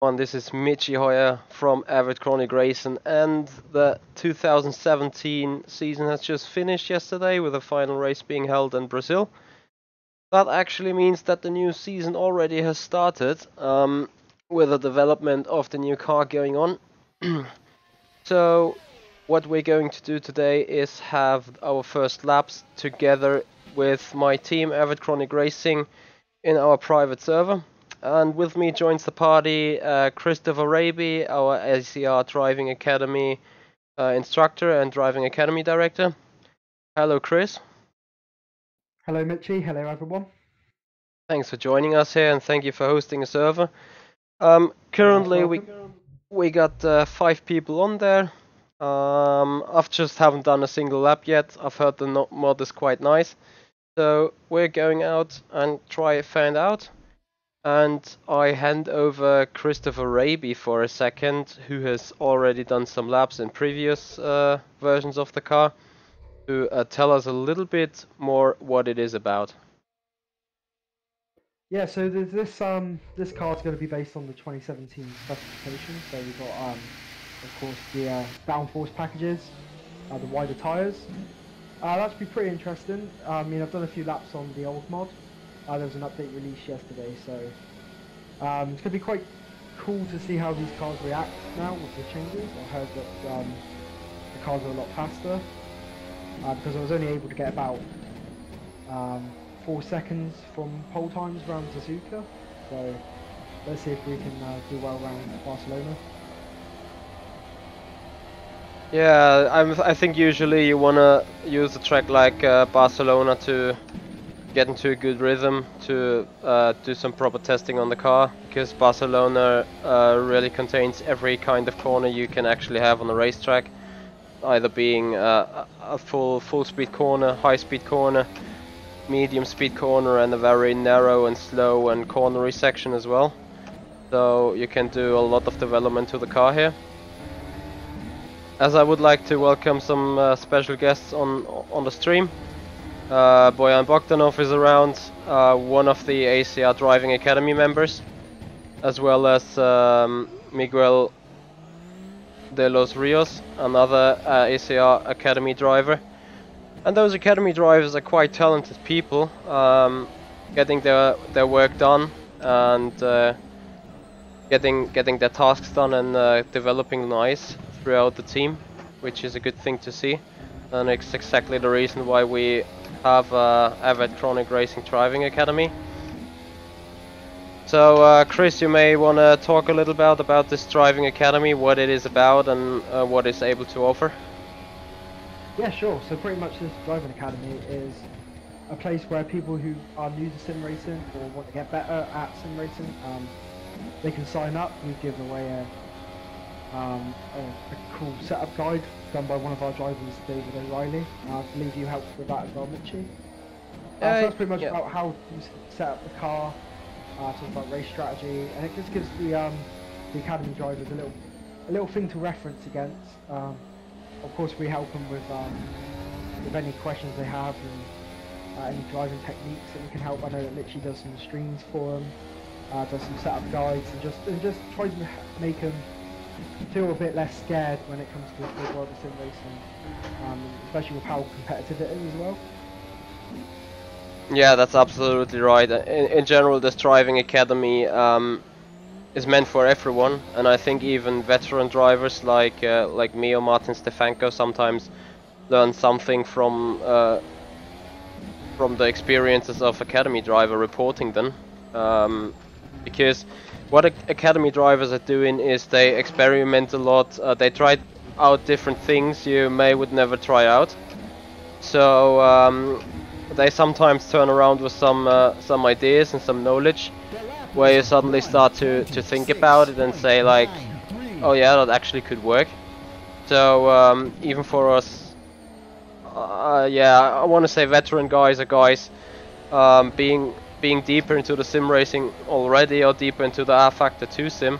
This is Michi Hoyer from Avid Chronic Racing, and the 2017 season has just finished yesterday with the final race being held in Brazil. That actually means that the new season already has started, with the development of the new car going on. So what we're going to do today is have our first laps together with my team Avid Chronic Racing in our private server. And with me joins the party Chris Rabey, our ACR Driving Academy instructor and Driving Academy director. Hello, Chris. Hello, Michi. Hello, everyone. Thanks for joining us here, and thank you for hosting a server. Currently, we got 5 people on there. I've just haven't done a single lap yet. I've heard the mod is quite nice, so we're going out and try find out. And I hand over Christopher Rabey for a second, who has already done some laps in previous versions of the car, to tell us a little bit more what it is about. Yeah, so this car is going to be based on the 2017 specifications. So we've got, of course, the downforce packages, the wider tyres. That should be pretty interesting. I mean, I've done a few laps on the old mod. There was an update released yesterday, so it's going to be quite cool to see how these cars react now with the changes. I heard that the cars are a lot faster because I was only able to get about 4 seconds from pole times around Suzuka. So let's see if we can do well around Barcelona. Yeah, I think usually you wanna use a track like Barcelona to get into a good rhythm, to do some proper testing on the car, because Barcelona really contains every kind of corner you can actually have on a racetrack, either being a full speed corner, high speed corner, medium speed corner, and a very narrow and slow and cornery section as well. So you can do a lot of development to the car here. As I would like to welcome some special guests on the stream. Boyan Bogdanov is around, one of the ACR Driving Academy members, as well as Miguel de los Rios, another ACR Academy driver. And those Academy drivers are quite talented people, getting their work done and getting their tasks done and developing nice throughout the team, which is a good thing to see. And it's exactly the reason why we have Avid Chronic Racing Driving Academy. So Chris, you may want to talk a little about this Driving Academy, what it is about and what it's able to offer. Yeah, sure. So pretty much this Driving Academy is a place where people who are new to sim racing or want to get better at sim racing, they can sign up. We give away a cool setup guide done by one of our drivers, David O'Reilly. I believe you helped with that as well, Michi. So that's pretty much about how you set up the car, talk about race strategy, and it just gives the academy drivers a little thing to reference against. Of course, we help them with any questions they have and any driving techniques that we can help. I know that Michi does some streams for them, does some setup guides, and just tries to make them feel a bit less scared when it comes to the world of sim racing, especially with how competitive it is as well. Yeah, that's absolutely right. In general, this Driving Academy is meant for everyone, and I think even veteran drivers like me or Martin Stefanko sometimes learn something from the experiences of Academy driver reporting them, because what Academy drivers are doing is they experiment a lot. They try out different things you would never try out. So they sometimes turn around with some ideas and some knowledge, where you suddenly start to think about it and say like, oh yeah, that actually could work. So even for us, yeah, I want to say veteran guys are guys being deeper into the sim racing already, or deeper into the rFactor 2 sim,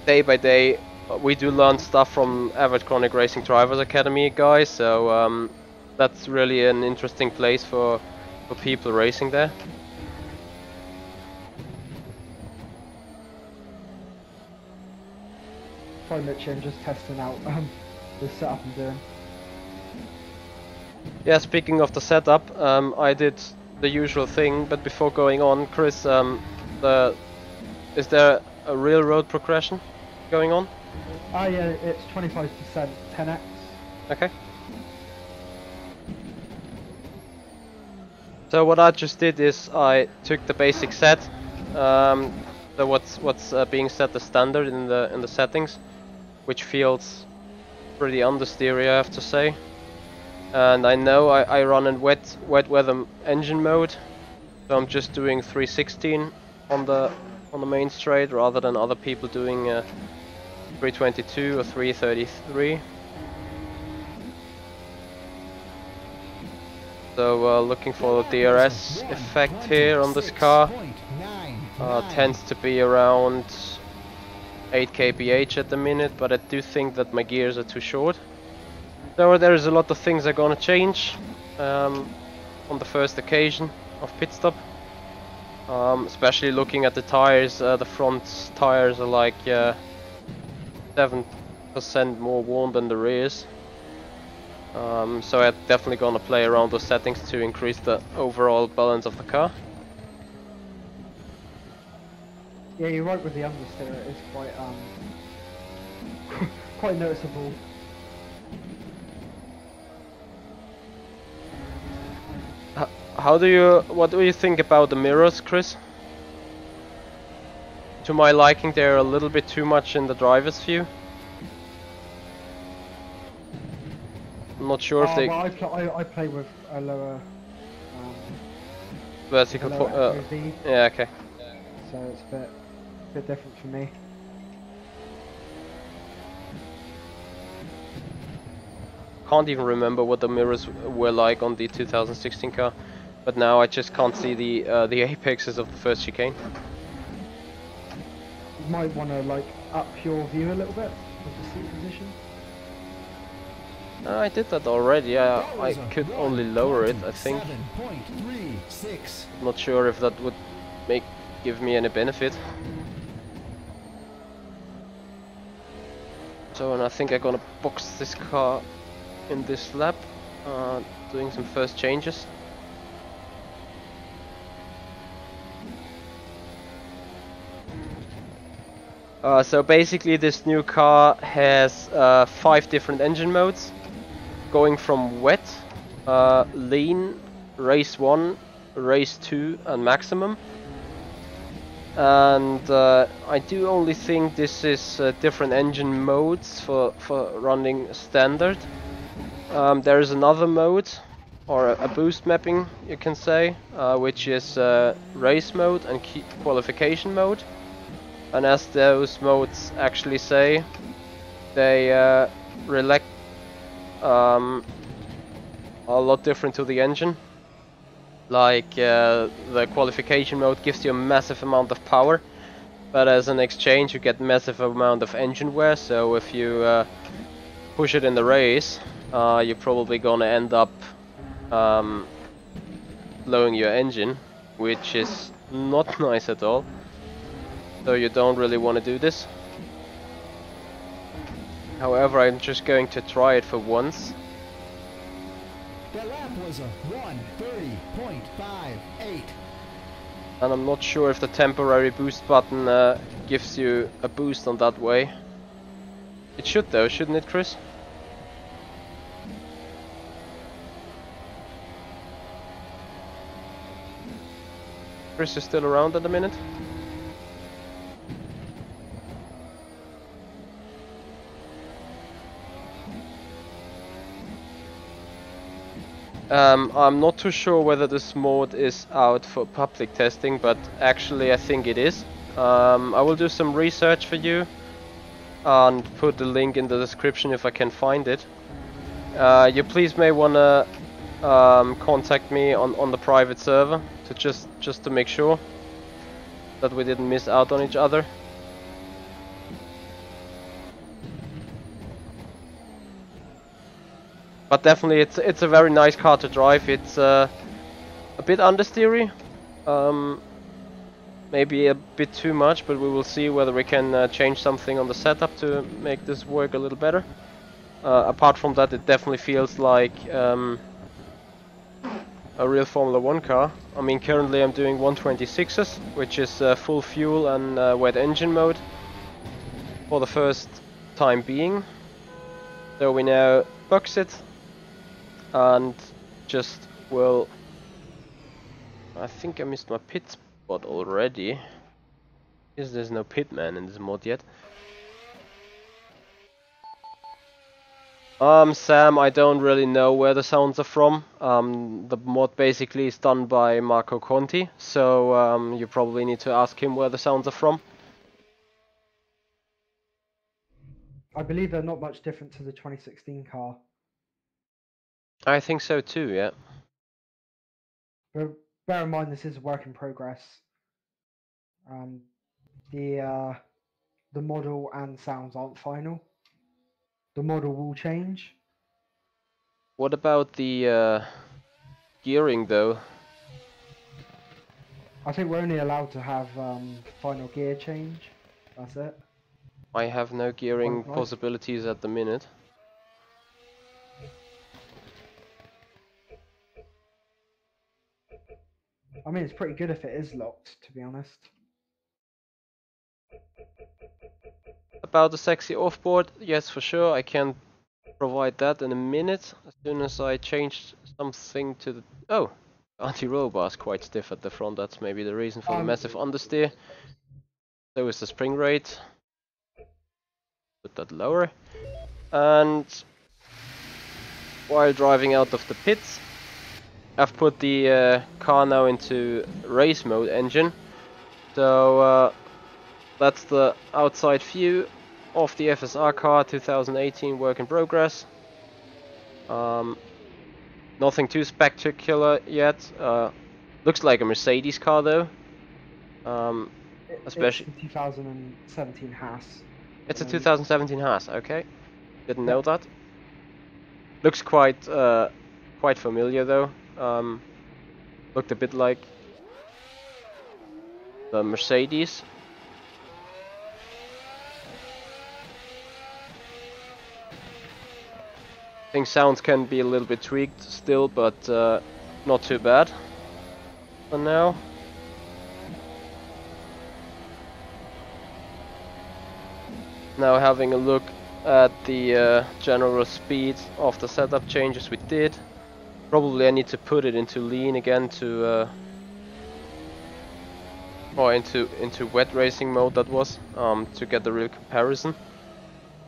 day by day, we do learn stuff from Avid Chronic Racing Drivers Academy guys, so that's really an interesting place for people racing there. Sorry, Michi, I'm just testing out the setup I'm doing. Yeah, speaking of the setup, I did the usual thing, but before going on, Chris, is there a real road progression going on? Ah, yeah, it's 25% 10x. Okay. So what I just did is I took the basic set, so what's being set as standard in the settings, which feels pretty understeery, I have to say. And I know I run in wet weather engine mode, so I'm just doing 316 on the main straight rather than other people doing 322 or 333. So looking for the DRS effect here on this car. Tends to be around 8 kph at the minute, but I do think that my gears are too short. So there's a lot of things are gonna change on the first occasion of pit stop. Especially looking at the tires, the front tires are like 7% more worn than the rears. So I'm definitely gonna play around those settings to increase the overall balance of the car. Yeah, you're right with the understeer. It is quite quite noticeable. What do you think about the mirrors, Chris? To my liking, they're a little bit too much in the driver's view. I'm not sure if they... Well, I play with a lower... vertical... FOV, yeah, okay. so it's a bit different for me. Can't even remember what the mirrors were like on the 2016 car, but now I just can't see the apexes of the first chicane. You might want to like up your view a little bit with the seat position. I did that already. I could only lower it, I think. Not sure if that would give me any benefit. So, and I think I'm gonna box this car in this lap, doing some first changes. So basically this new car has 5 different engine modes, going from wet, lean, race 1, race 2 and maximum. And I do only think this is different engine modes for running standard. There is another mode, or a boost mapping you can say, which is race mode and qualification mode. And as those modes actually say, they relate a lot different to the engine. Like the qualification mode gives you a massive amount of power, but as an exchange you get massive amount of engine wear. So if you push it in the race, you're probably gonna end up blowing your engine, which is not nice at all. So you don't really want to do this. However, I'm just going to try it for once. The lap was a 1:30.58. And I'm not sure if the temporary boost button gives you a boost on that way. It should though, shouldn't it, Chris? Chris is still around at the minute. I'm not too sure whether this mode is out for public testing, but actually I think it is. I will do some research for you and put the link in the description if I can find it. You please may wanna contact me on the private server to just to make sure that we didn't miss out on each other. But definitely it's a very nice car to drive. It's a bit understeery. maybe a bit too much, but we will see whether we can change something on the setup to make this work a little better. Apart from that, it definitely feels like a real Formula 1 car. I mean, currently I'm doing 126s, which is full fuel and wet engine mode for the first time being. So we now box it and just will... I think I missed my pit spot already. Because there's no pitman in this mod yet. Sam, I don't really know where the sounds are from. The mod basically is done by Marco Conti, so you probably need to ask him where the sounds are from. I believe they're not much different to the 2016 car. I think so too, yeah. But bear in mind, this is a work in progress. The model and sounds aren't final. The model will change. What about the gearing though? I think we're only allowed to have final gear change. That's it. I have no gearing possibilities at the minute. I mean, it's pretty good if it is locked, to be honest. About the sexy offboard, yes, for sure, I can provide that in a minute. As soon as I changed something to the... Oh! Anti-roll bar is quite stiff at the front, that's maybe the reason for the massive understeer. So is the spring rate. Put that lower. And while driving out of the pits, I've put the car now into race mode engine. So that's the outside view of the FSR car 2018 work in progress. Nothing too spectacular yet. Looks like a Mercedes car though. Especially it's a 2017 Haas. It's a 2017 Haas. Okay, didn't know that. Looks quite familiar though. Looked a bit like the Mercedes. I think sounds can be a little bit tweaked still, but not too bad for now. Now having a look at the general speed of the setup changes we did. Probably I need to put it into lean again to or into wet racing mode, that was, to get the real comparison.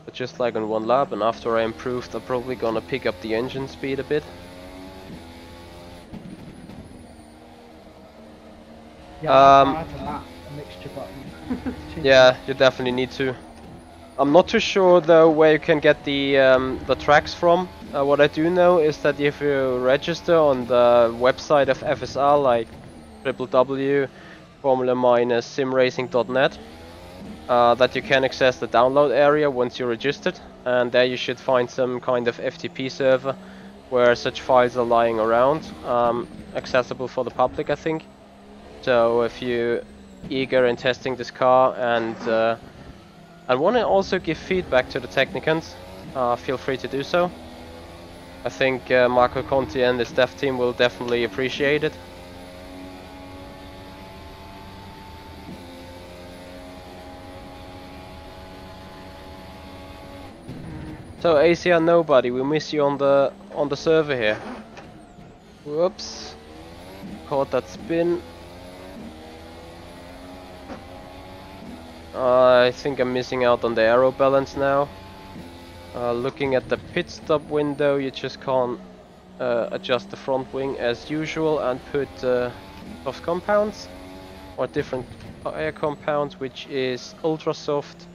But just like on one lap, and after I improved, I'm probably gonna pick up the engine speed a bit. Yeah, I'll add to that mixture button. Yeah, you definitely need to. I'm not too sure though where you can get the tracks from. What I do know is that if you register on the website of FSR, like www.formula-simracing.net, that you can access the download area once you're registered, and there you should find some kind of FTP server where such files are lying around, accessible for the public, I think. So if you're eager in testing this car and want to also give feedback to the technicians, feel free to do so. I think Marco Conti and his dev team will definitely appreciate it. So ACR nobody, we miss you on the server here. Whoops, caught that spin. I think I'm missing out on the aero balance now. Looking at the pit stop window, you just can't adjust the front wing as usual and put soft compounds or different air compounds, which is ultra soft,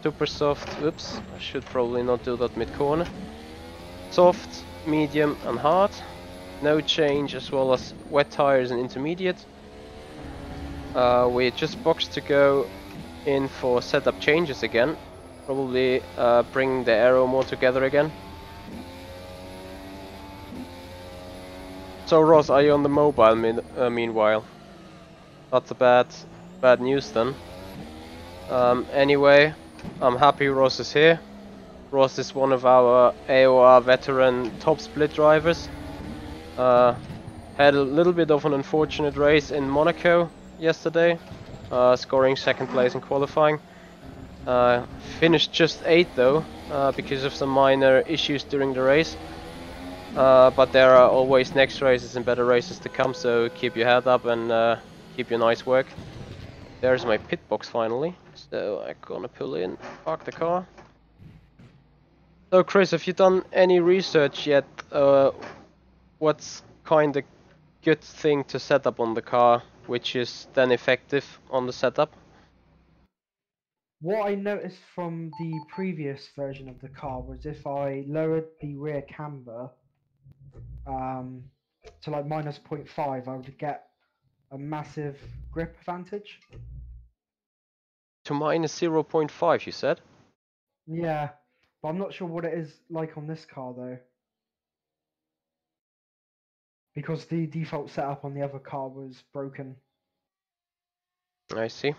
super soft. Oops, I should probably not do that mid-corner. Soft, medium and hard. No change, as well as wet tires and intermediate. We just boxed to go in for setup changes again. Probably bring the aero more together again. So Ross, are you on the mobile meanwhile? That's a bad bad news then. Anyway, I'm happy Ross is here. Ross is one of our AOR veteran top split drivers. Had a little bit of an unfortunate race in Monaco yesterday, scoring second place in qualifying. Finished just 8th though, because of some minor issues during the race. But there are always next races and better races to come, so keep your head up and keep your nice work. There's my pit box finally, so I'm gonna pull in, park the car. So Chris, have you done any research yet? What's kind of good thing to set up on the car, which is then effective on the setup? What I noticed from the previous version of the car was if I lowered the rear camber to like minus 0.5, I would get a massive grip advantage. To minus 0.5, you said? Yeah, but I'm not sure what it is like on this car though, because the default setup on the other car was broken. I see.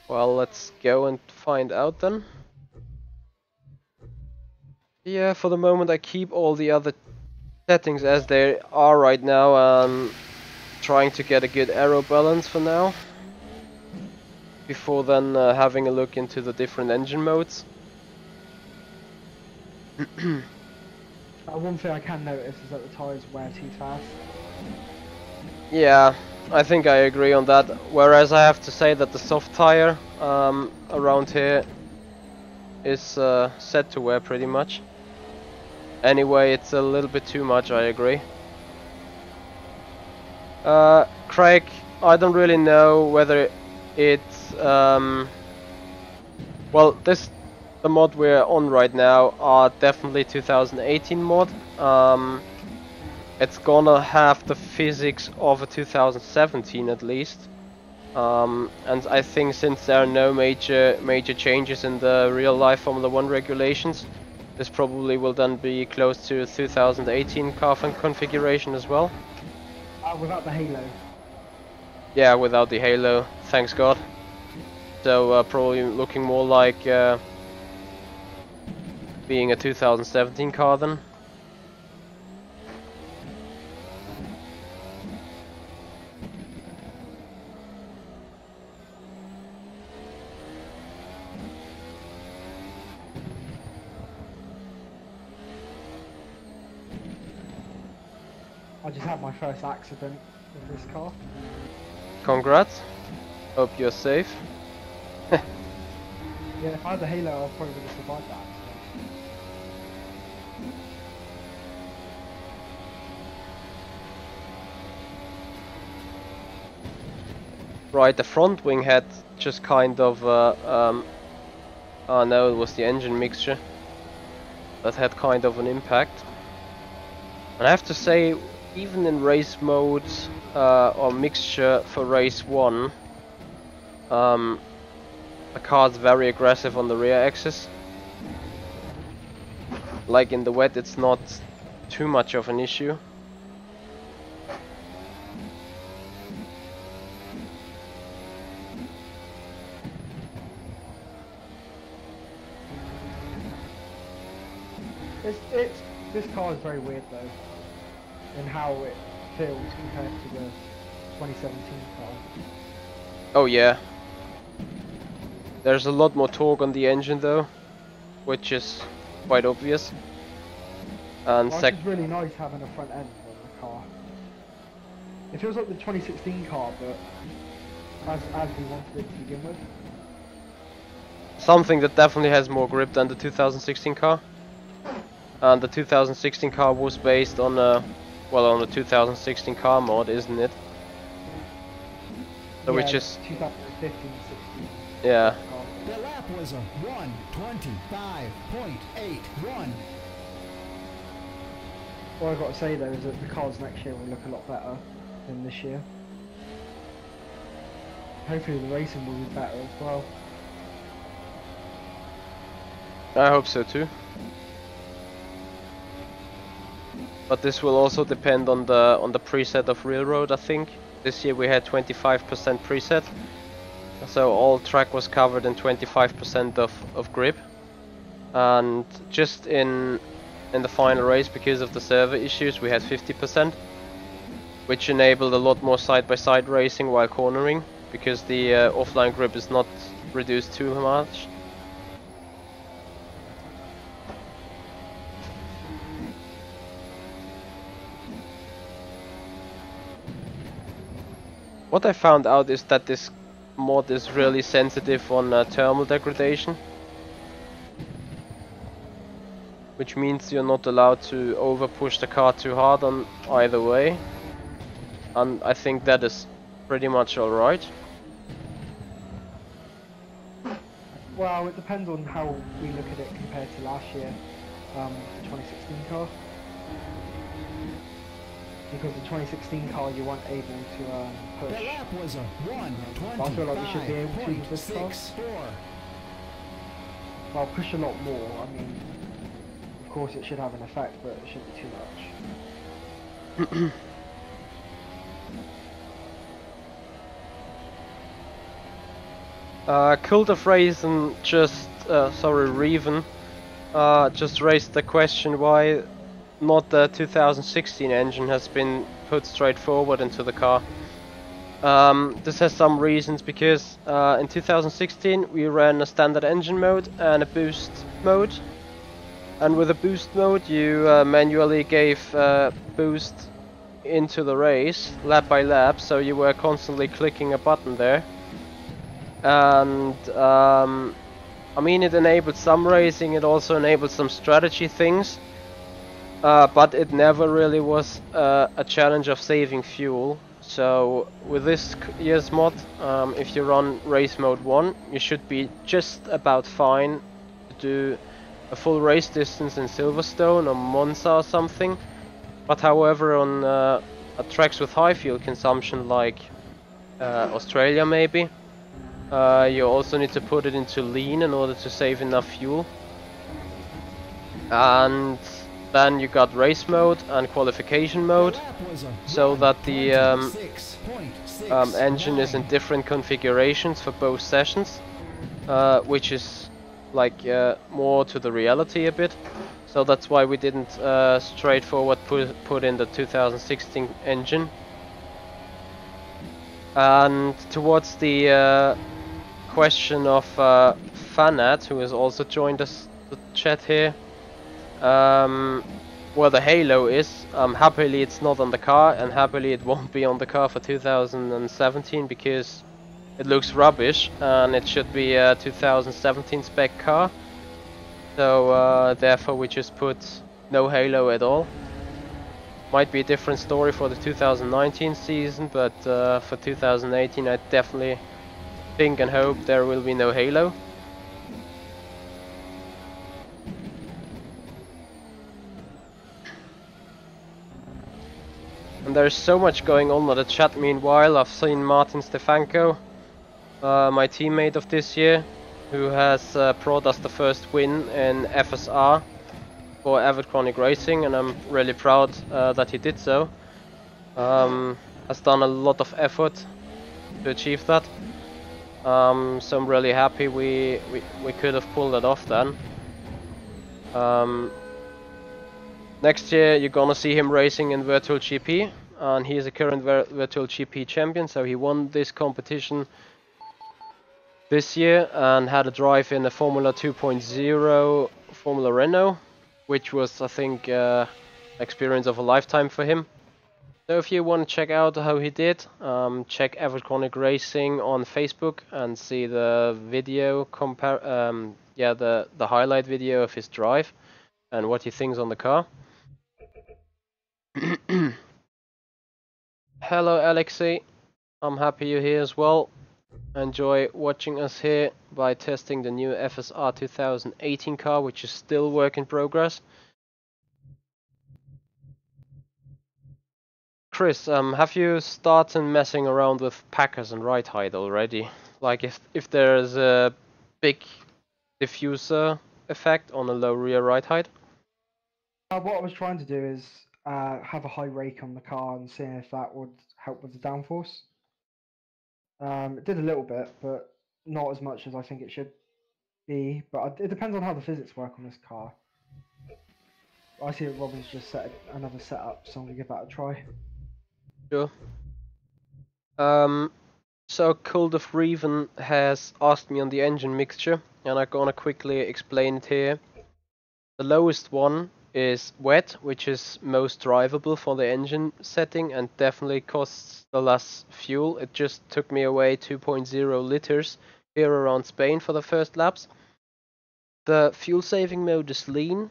Well, let's go and find out then. Yeah, for the moment I keep all the other settings as they are right now, trying to get a good aero balance for now. Before then having a look into the different engine modes. One thing I can notice is that the tyres wear too fast. Yeah, I think I agree on that. Whereas I have to say that the soft tire around here is set to wear pretty much. Anyway, it's a little bit too much, I agree. Craig, I don't really know whether it's well, the mod we're on right now are definitely 2018 mod. It's gonna have the physics of a 2017 at least, and I think since there are no major changes in the real life Formula 1 regulations, this probably will then be close to 2018 car configuration as well. Without the halo. Yeah, without the halo, thanks God. So probably looking more like being a 2017 car then. I just had my first accident with this car. Congrats. Hope you're safe. Yeah, if I had the halo, I probably would have survived that accident. Right, the front wing had just kind of oh no, it was the engine mixture that had kind of an impact. And I have to say, even in race mode or mixture for race 1, the car's very aggressive on the rear axis. Like in the wet, it's not too much of an issue. This car is very weird though, in how it feels compared to the 2017 car. Oh yeah. There's a lot more torque on the engine though, which is quite obvious. And Well, it's really nice having a front end on the car. It feels like the 2016 car, but as we wanted it to begin with. something that definitely has more grip than the 2016 car. And the 2016 car was based on on the 2016 car mod, isn't it? So yeah, which is 2015-16. yeah. The lap was a 1:25.81. All I've got to say though is that the cars next year will look a lot better than this year. Hopefully the racing will be better as well. I hope so too. But this will also depend on the preset of railroad, I think. This year we had 25% preset, so all track was covered in 25% of grip. And just in the final race, because of the server issues, we had 50%, which enabled a lot more side-by-side racing while cornering, because the offline grip is not reduced too much. What I found out is that this mod is really sensitive on thermal degradation, which means you're not allowed to over push the car too hard on either way, and I think that is pretty much alright. Well, it depends on how we look at it compared to last year, the 2016 car. Because the 2016 car you weren't able to push. The lap was a 1:25.64. I feel like we should be able to with this car. Well, push a lot more. I mean, of course it should have an effect, but it shouldn't be too much. Cult of Reason just, Reven, just raised the question why not the 2016 engine has been put straight forward into the car. This has some reasons, because in 2016 we ran a standard engine mode and a boost mode, and with a boost mode you manually gave boost into the race lap by lap, so you were constantly clicking a button there. And I mean, it enabled some racing, it also enabled some strategy things, but it never really was a challenge of saving fuel. So with this year's mod, if you run race mode 1, you should be just about fine to do a full race distance in Silverstone or Monza or something. But however, on tracks with high fuel consumption like Australia maybe, you also need to put it into lean in order to save enough fuel. And then you got race mode and qualification mode, so that the engine is in different configurations for both sessions, which is like more to the reality a bit. So that's why we didn't straightforward put in the 2016 engine. And towards the question of Fanat, who has also joined us the chat here, where the halo is, happily it's not on the car, and happily it won't be on the car for 2017 because it looks rubbish and it should be a 2017 spec car. So therefore we just put no halo at all. Might be a different story for the 2019 season, but for 2018 I definitely think and hope there will be no halo. And there's so much going on in the chat meanwhile. I've seen Martin Stefanko, my teammate of this year, who has brought us the first win in FSR for Avid Chronic Racing, and I'm really proud that he did so. Has done a lot of effort to achieve that. So I'm really happy we could have pulled it off then. Next year you're gonna see him racing in Virtual GP, and he is a current Virtual GP champion, so he won this competition this year and had a drive in a Formula 2.0 Formula Renault, which was, I think, experience of a lifetime for him. So if you want to check out how he did, check Avid Chronic Racing on Facebook and see the video the highlight video of his drive and what he thinks on the car. Hello Alexei, I'm happy you're here as well. Enjoy watching us here by testing the new FSR 2018 car, which is still work in progress. Chris, have you started messing around with packers and ride height already? Like if there is a big diffuser effect on a low rear ride height? What I was trying to do is have a high rake on the car and see if that would help with the downforce. It did a little bit, but not as much as I think it should be. But it depends on how the physics work on this car. I see that Robin's just set another setup, so I'm gonna give that a try. Sure. So Cold of Reven has asked me on the engine mixture, and I'm gonna quickly explain it here. The lowest one is wet, which is most drivable for the engine setting and definitely costs the less fuel. It just took me away 2.0 liters here around Spain for the first laps. The fuel saving mode is lean.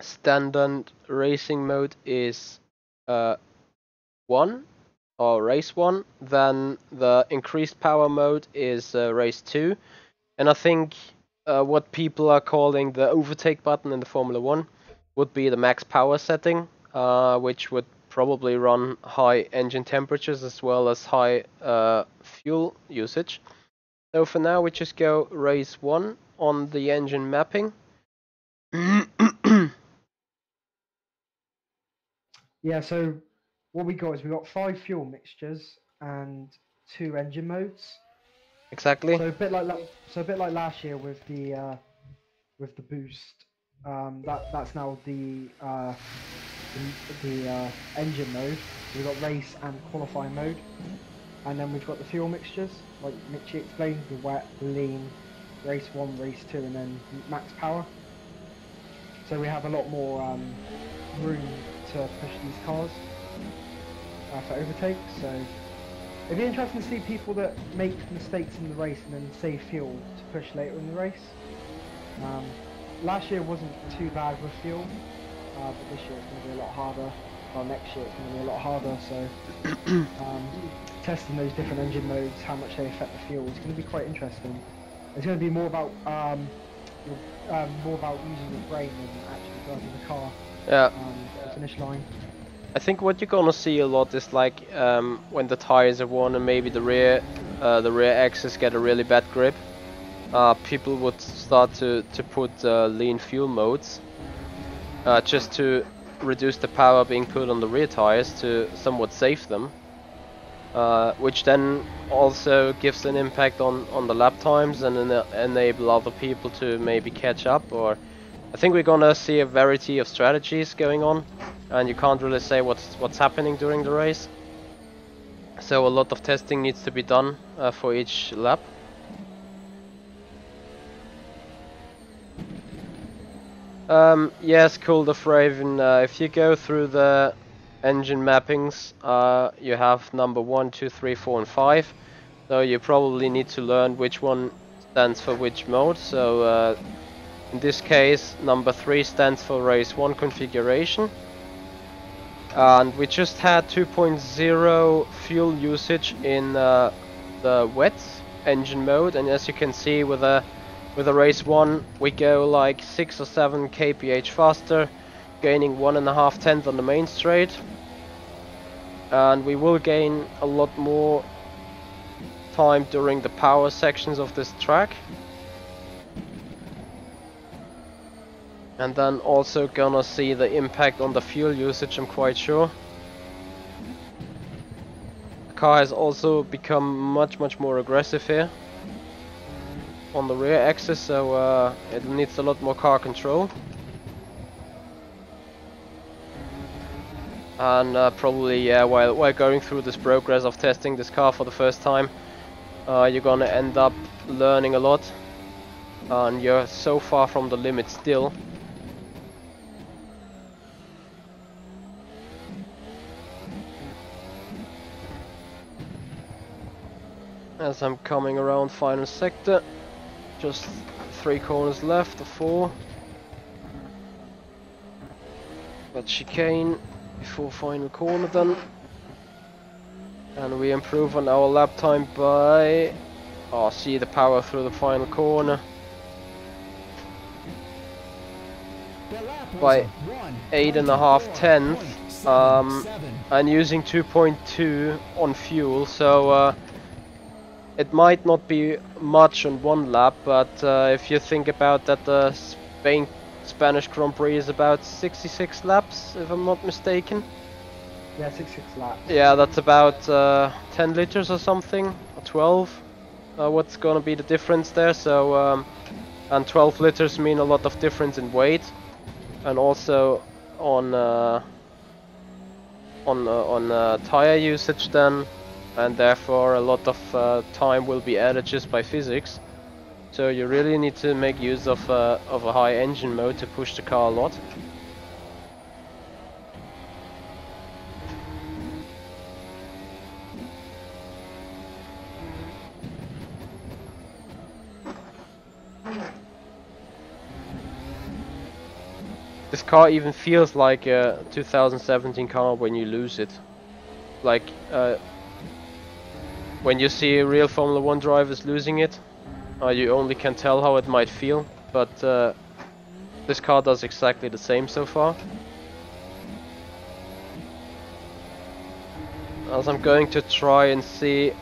Standard racing mode is 1 or race 1. Then the increased power mode is race 2. And I think what people are calling the overtake button in the Formula 1 would be the max power setting, which would probably run high engine temperatures as well as high fuel usage. So for now we just go race 1 on the engine mapping. Yeah, so what we got is we got 5 fuel mixtures and 2 engine modes. Exactly. So a bit like last year with the boost. That's now the engine mode. So we've got race and qualifying mode, and then we've got the fuel mixtures, like Michi explained, the wet, the lean, race 1, race 2, and then max power. So we have a lot more room to push these cars for overtake. So it'd be interesting to see people that make mistakes in the race and then save fuel to push later in the race. Last year wasn't too bad with fuel, but this year it's going to be a lot harder. Well, next year it's going to be a lot harder. So testing those different engine modes, how much they affect the fuel, is going to be quite interesting. It's going to be more about using your brain than actually driving the car. Yeah. At the finish line. I think what you're gonna see a lot is like when the tires are worn and maybe the rear axles get a really bad grip. People would start to put lean fuel modes just to reduce the power being put on the rear tires to somewhat save them, which then also gives an impact on the lap times and enable other people to maybe catch up. Or I think we're gonna see a variety of strategies going on, and you can't really say what's happening during the race. So a lot of testing needs to be done for each lap. Yes, Cold of Raven, if you go through the engine mappings, you have number 1, 2, 3, 4 and 5. So you probably need to learn which one stands for which mode. So in this case, number 3 stands for race 1 configuration. And we just had 2.0 fuel usage in the wet engine mode, and as you can see with a race 1 we go like 6 or 7 kph faster, gaining 1.5 tenths on the main straight, and we will gain a lot more time during the power sections of this track. And then also gonna see the impact on the fuel usage, I'm quite sure. The car has also become much more aggressive here on the rear axis, so it needs a lot more car control. And probably, yeah, while going through this progress of testing this car for the first time, you're gonna end up learning a lot, and you're so far from the limit still. As I'm coming around final sector, just 3 corners left, or 4. But chicane before final corner then. And we improve on our lap time by, see the power through the final corner. By 8.5 tenths, and using 2.2 on fuel, so it might not be much on one lap, but if you think about that, the Spanish Grand Prix is about 66 laps, if I'm not mistaken. Yeah, 66 laps. Yeah, that's about 10 liters or something, or 12. What's gonna be the difference there? So, and 12 liters mean a lot of difference in weight, and also on tire usage then, and therefore a lot of time will be added just by physics. So you really need to make use of a high engine mode to push the car a lot. This car even feels like a 2017 car when you lose it. Like when you see real Formula 1 drivers losing it, you only can tell how it might feel, but this car does exactly the same so far. As I'm going to try and see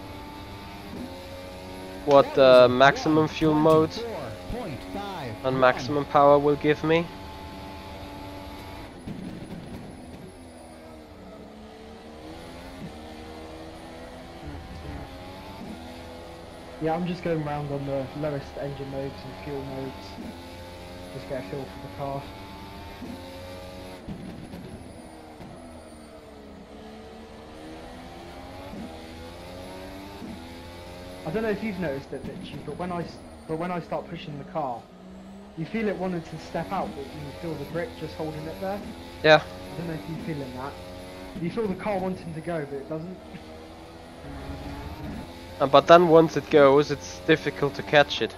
what the maximum fuel mode and maximum power will give me. Yeah, I'm just going around on the lowest engine modes and fuel modes. Just get a feel for the car. I don't know if you've noticed it, Michi, but when I start pushing the car, you feel it wanting to step out, but you feel the grip just holding it there. Yeah. I don't know if you're feeling that. You feel the car wanting to go, but it doesn't. But then once it goes, it's difficult to catch it.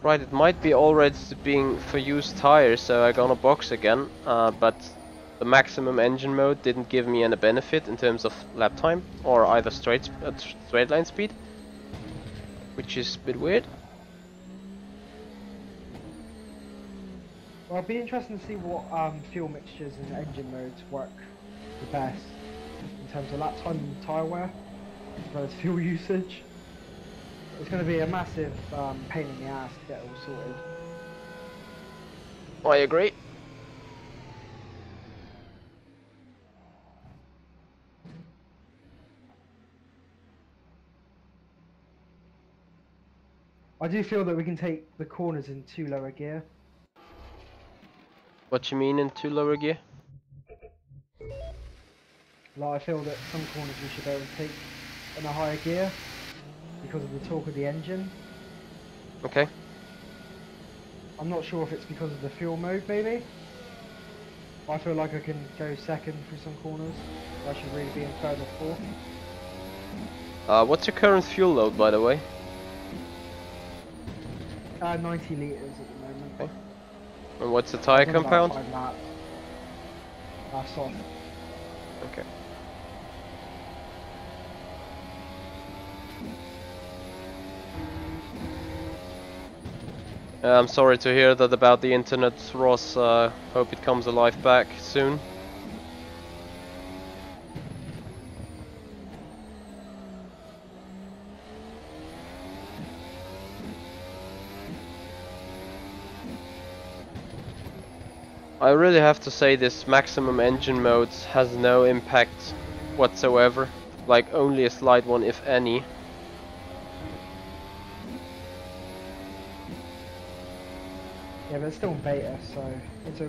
Right, it might be already being for used tires, so I'm gonna box again, but the maximum engine mode didn't give me any benefit in terms of lap time, or either straight line speed, which is a bit weird. Well, it'll be interesting to see what fuel mixtures and engine modes work the best in terms of lap time and tyre wear, as well as fuel usage. It's going to be a massive pain in the ass to get it all sorted. I agree. I do feel that we can take the corners in 2 lower gear. What you mean in 2 lower gear? Like, I feel that some corners we should be able to take in a higher gear because of the torque of the engine. Okay. I'm not sure if it's because of the fuel mode, maybe. I feel like I can go second through some corners. I should really be in third or fourth. What's your current fuel load, by the way? 90 litres at the moment. Okay. And what's the tyre compound? Soft. Okay. I'm sorry to hear that about the internet, Ross. Hope it comes alive back soon. I really have to say this maximum engine mode has no impact whatsoever, like only a slight one if any. Yeah, but it's still in beta, so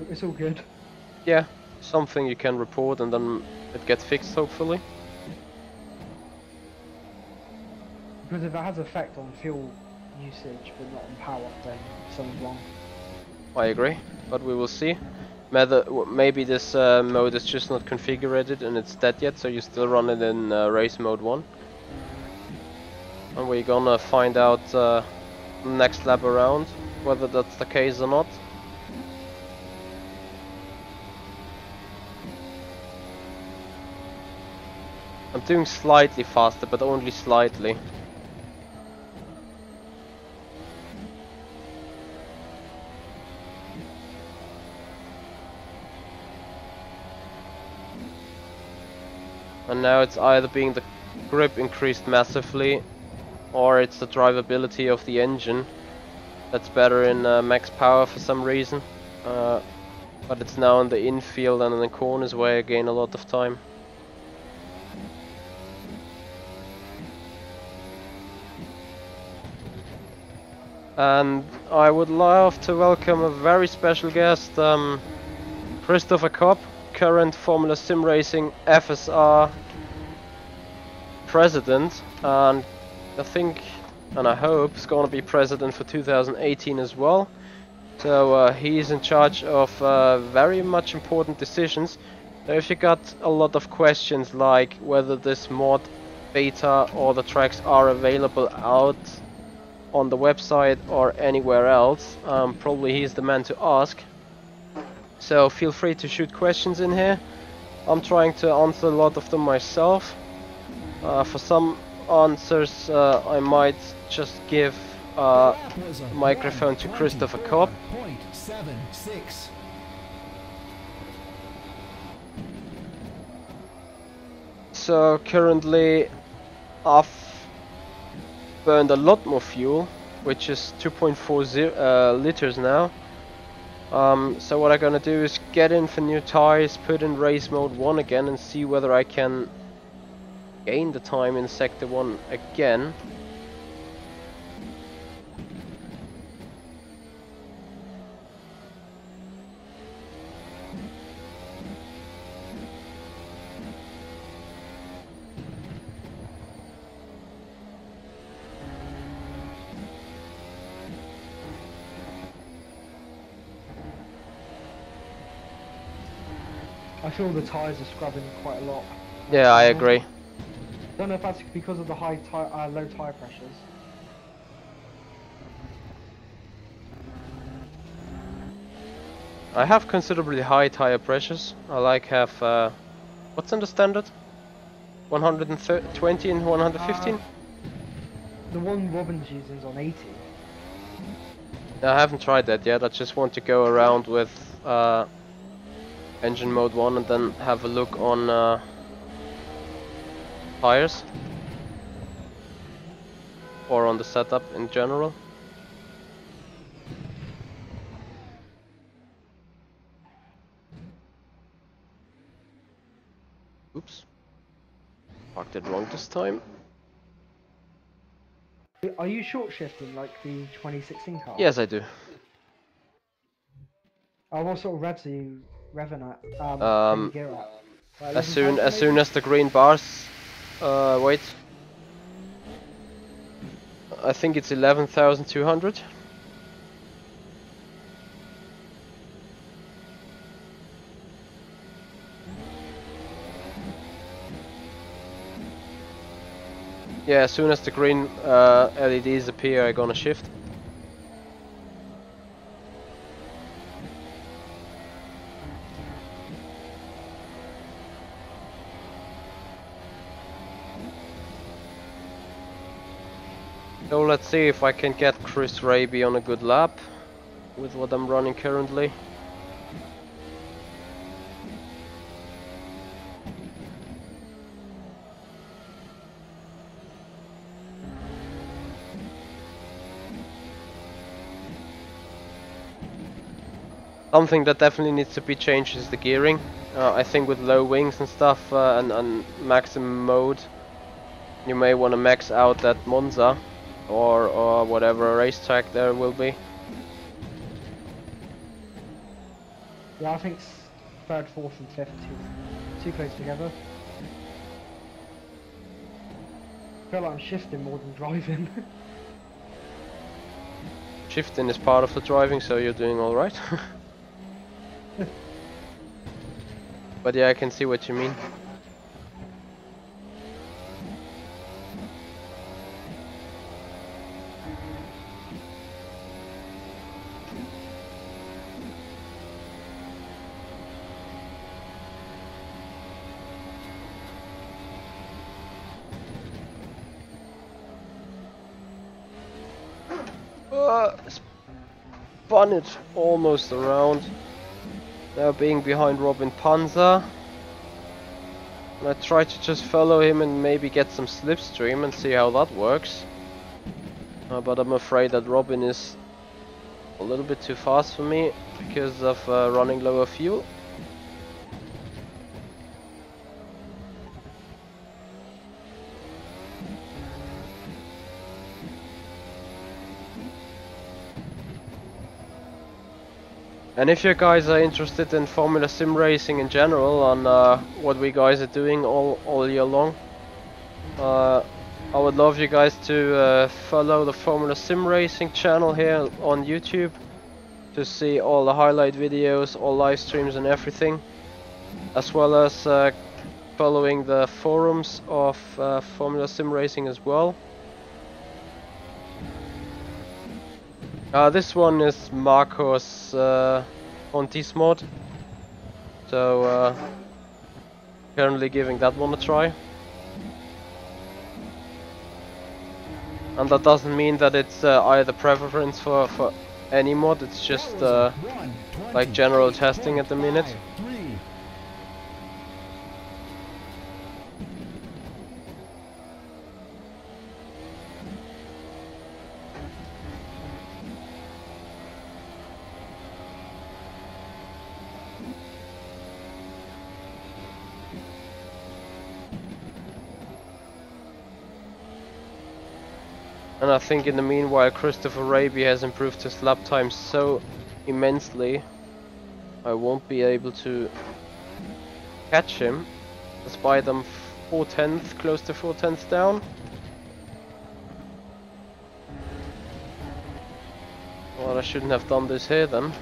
it's all good. Yeah, something you can report and then it gets fixed hopefully. Because if it has effect on fuel usage but not on power, then something's wrong. I agree, but we will see. Maybe this mode is just not configured and it's dead yet, so you still run it in race mode 1. And we're gonna find out next lap around whether that's the case or not. I'm doing slightly faster, but only slightly. And now it's either being the grip increased massively or it's the drivability of the engine that's better in max power for some reason. But it's now in the infield and in the corners where I gain a lot of time. And I would love to welcome a very special guest, Christopher Kopp, current Formula Sim Racing FSR president, and I think and I hope is going to be president for 2018 as well. So he's in charge of very much important decisions. So if you got a lot of questions like whether this mod beta or the tracks are available out on the website or anywhere else, probably he's the man to ask. So feel free to shoot questions in here. I'm trying to answer a lot of them myself. For some answers I might just give microphone to Christopher Kopp. So currently I've burned a lot more fuel, which is 2.40 liters now. So what I'm gonna do is get in for new tires, put in race mode 1 again and see whether I can gain the time in sector 1 again. I feel the tyres are scrubbing quite a lot. Yeah, I agree. I don't know if that's because of the low tyre pressures. I have considerably high tire pressures. I like have what's in the standard? 120 and 115? The one Robin's using is on 80. I haven't tried that yet. I just want to go around with engine mode 1 and then have a look on tires or on the setup in general. Oops, parked it wrong this time. Are you short shifting like the 2016 car? Yes, I do. What sort of revs are you revving at? Gear at? As soon as the green bars, wait. I think it's 11,200. Yeah, as soon as the green LEDs appear, I'm gonna shift. So let's see if I can get Chris Rabey on a good lap with what I'm running currently. Something that definitely needs to be changed is the gearing. I think with low wings and stuff and maximum mode, you may want to max out that Monza or whatever racetrack there will be. Yeah, I think third, fourth and fifth too close together. I feel like I'm shifting more than driving. Shifting is part of the driving, so you're doing alright. But yeah, I can see what you mean. Spun it almost around. Now being behind Robin Panzer. And I try to just follow him and maybe get some slipstream and see how that works. but I'm afraid that Robin is a little bit too fast for me because of running lower fuel. And if you guys are interested in Formula Sim racing in general, on what we guys are doing all year long, I would love you guys to follow the Formula Sim racing channel here on YouTube to see all the highlight videos, all live streams and everything, as well as following the forums of Formula Sim racing as well. This one is Marco's Pontis mod, so currently giving that one a try. And that doesn't mean that it's either preference for any mod, it's just like general testing at the minute. And I think in the meanwhile Christopher Rabey has improved his lap time so immensely, I won't be able to catch him, despite I'm 4/10, close to 4/10 down. Well, I shouldn't have done this here then.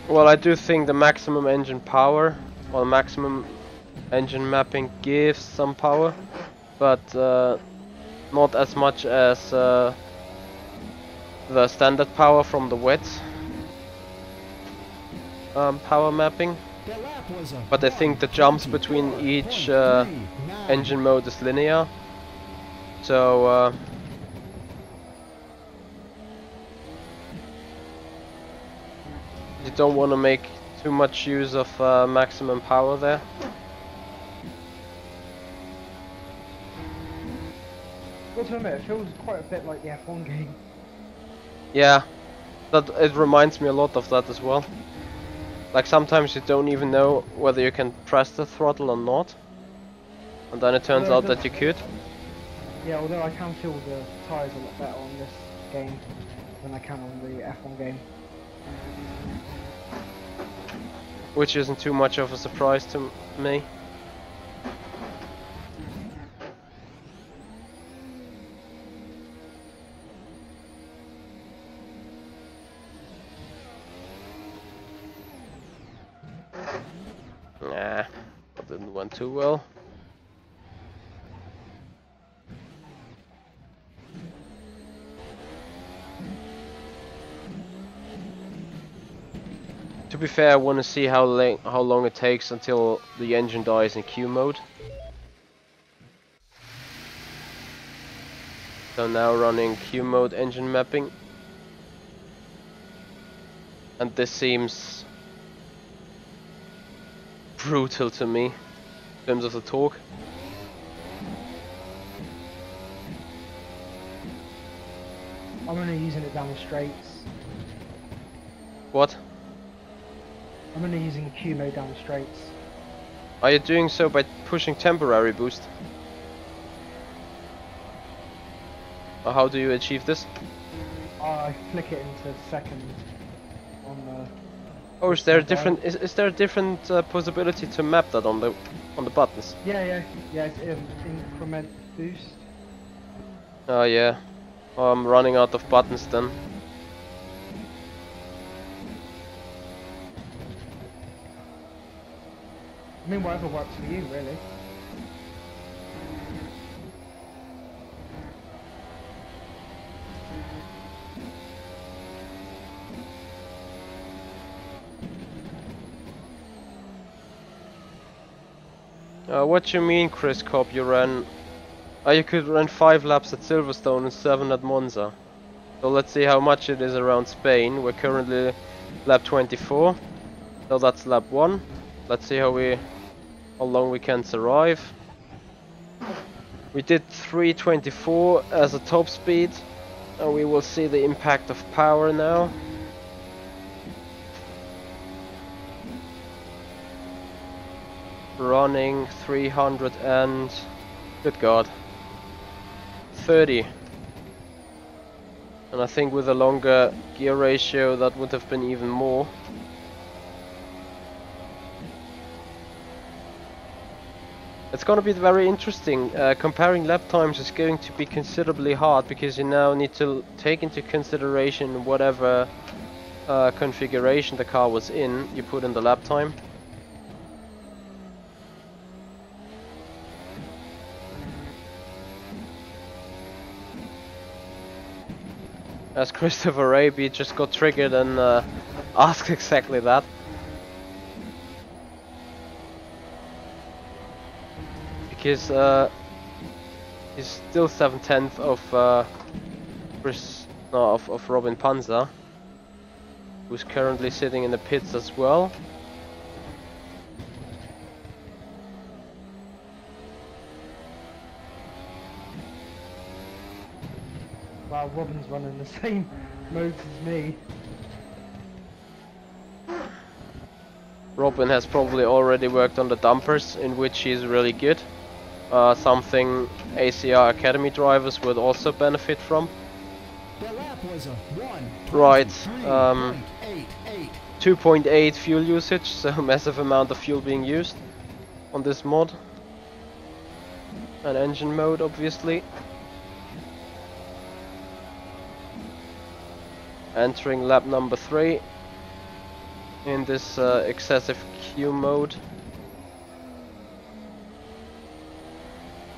Well, I do think the maximum engine power or maximum engine mapping gives some power, but not as much as the standard power from the wet power mapping. But I think the jumps between each engine mode is linear, so you don't want to make too much use of maximum power there. Well, to admit, it feels quite a bit like the F1 game. Yeah, that it reminds me a lot of that as well. Like sometimes you don't even know whether you can press the throttle or not, and then it turns out that you could. Yeah, although I can feel the tyres a lot better on this game than I can on the F1 game. Which isn't too much of a surprise to me. Nah, that didn't went too well. To be fair, I want to see how long it takes until the engine dies in Q mode. So now running Q mode engine mapping. And this seems brutal to me in terms of the torque. I'm only using it down the straights. What? I'm only using Q mode down the straights. Are you doing so by pushing temporary boost? Or how do you achieve this? I flick it into second on the... Oh, is there a different possibility to map that on the buttons? Yeah, it's increment boost. Oh yeah. Oh, I'm running out of buttons then. I mean, whatever works for you, really. What you mean, Chris Cobb? You ran... you could run 5 laps at Silverstone and 7 at Monza. So let's see how much it is around Spain. We're currently lap 24. So that's lap 1. Let's see how long we can survive. We did 324 as a top speed. And we will see the impact of power now. Running 300 and... good god. 30. And I think with a longer gear ratio that would have been even more. It's going to be very interesting. Comparing lap times is going to be considerably hard because you now need to take into consideration whatever configuration the car was in, you put in the lap time. As Christopher Rabey just got triggered and asked exactly that. Because he's still 7/10 of Robin Panzer, who's currently sitting in the pits as well. Wow, Robin's running the same modes as me. Robin has probably already worked on the dumpers, in which he's really good. Something ACR Academy drivers would also benefit from. Right, 2.8 fuel usage, so massive amount of fuel being used on this mod. And engine mode, obviously. Entering lap number 3 in this excessive Q mode.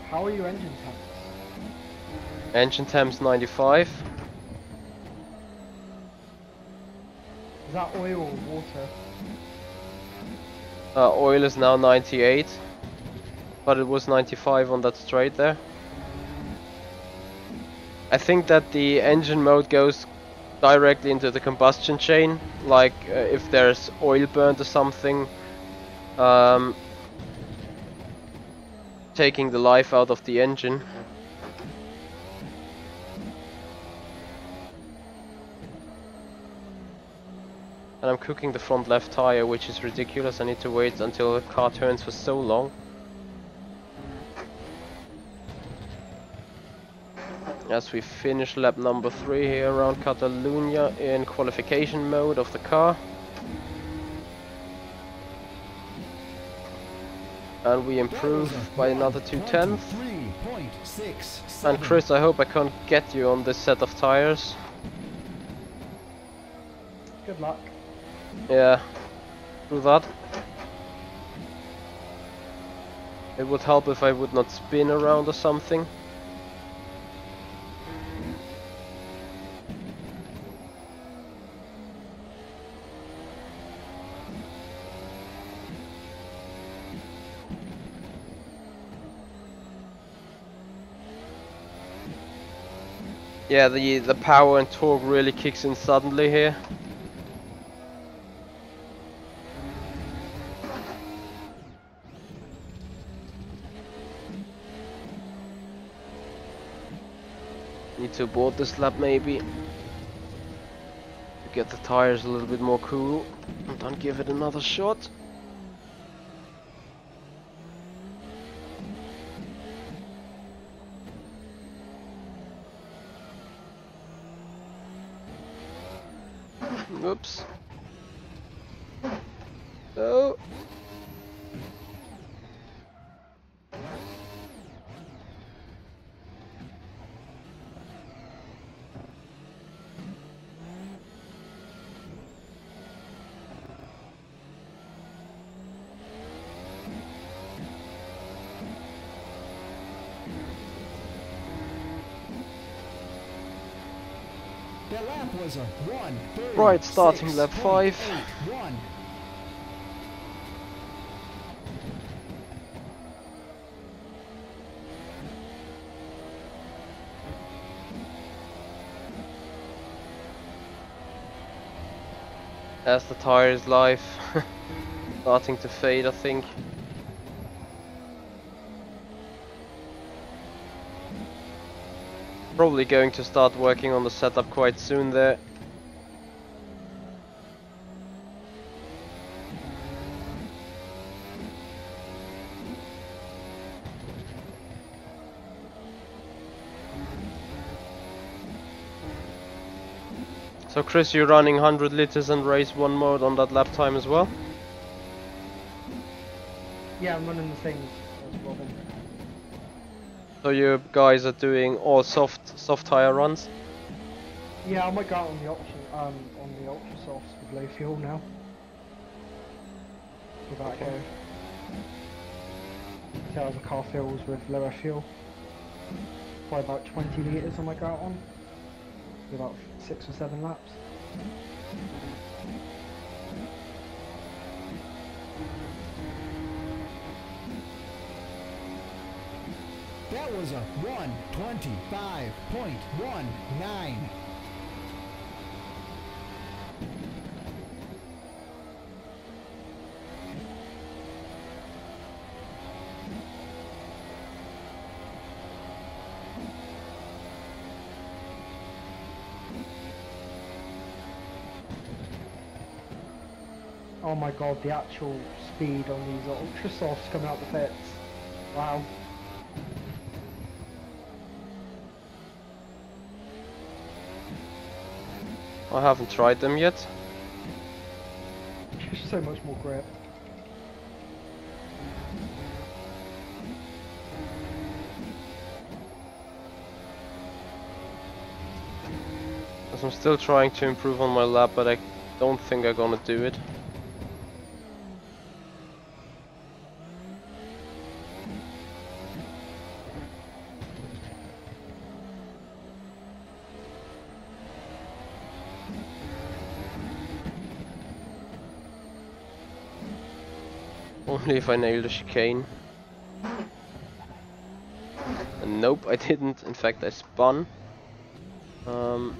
How are your engine temps? Engine temps 95. Is that oil or water? Oil is now 98, but it was 95 on that straight there. I think that the engine mode goes directly into the combustion chain, like if there's oil burnt or something, taking the life out of the engine. And I'm cooking the front left tire, which is ridiculous. I need to wait until the car turns for so long. As we finish lap number 3 here around Catalunya in qualification mode of the car. And we improve by another 2/10. And Chris, I hope I can't get you on this set of tires. Good luck. Yeah, through that. It would help if I would not spin around or something. Yeah, the power and torque really kicks in suddenly here. Need to abort this lap maybe to get the tires a little bit more cool and then give it another shot. Oops. Oh. The lap was a 1:30. Right, starting lap 5. 1. As the tire's life starting to fade, I think. Probably going to start working on the setup quite soon there. So Chris, you're running 100 liters and race 1 mode on that lap time as well? Yeah, I'm running the same as Robin. So you guys are doing all soft tire runs? Yeah, I might go out on the option on the ultra softs with low fuel now. Give that a go. See how the car feels with lower fuel. Probably about 20 litres I might go out on. Do about 6 or 7 laps. That was a 1:25.19. Oh my god, the actual speed on these ultra softs coming out the pits. Wow. I haven't tried them yet. Just so much more grip. As I'm still trying to improve on my lap, but I don't think I'm gonna do it. Only if I nail the chicane. And nope, I didn't. In fact, I spun. I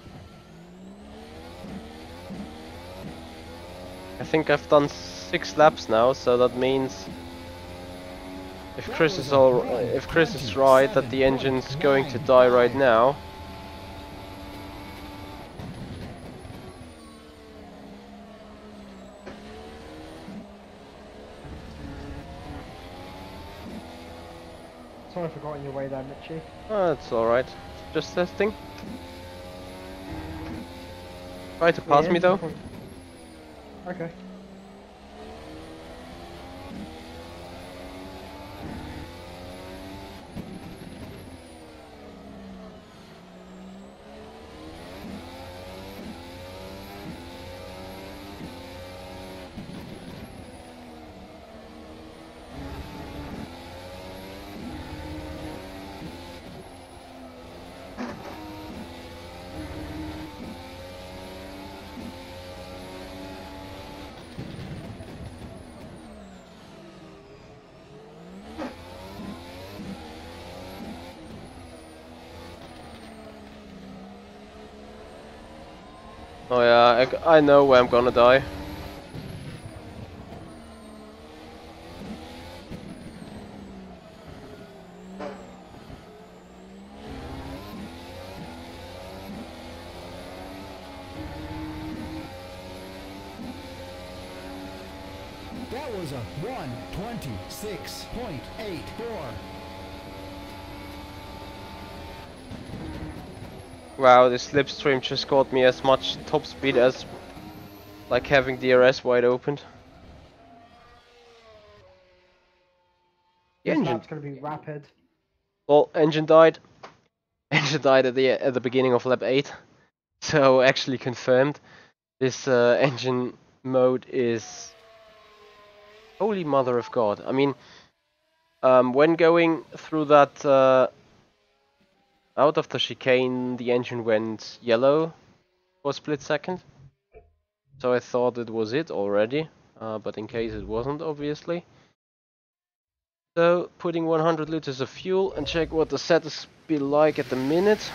think I've done 6 laps now, so that means if Chris is right that the engine's going to die right now. Sorry for got in your way there, Michi. Oh, that's alright. Just testing. Try to pass me though. Okay. Oh yeah, I know where I'm gonna die. That was a 1:26.84. Wow, this slipstream just got me as much top speed as like having DRS wide open. The This engine. lap's gonna be rapid. Well, engine died. Engine died at the beginning of lap 8. So actually confirmed. This engine mode is holy mother of God. I mean, when going through that out of the chicane, the engine went yellow for a split second. So I thought it was it already, but in case it wasn't, obviously. So putting 100 liters of fuel and check what the settings be like at the minute.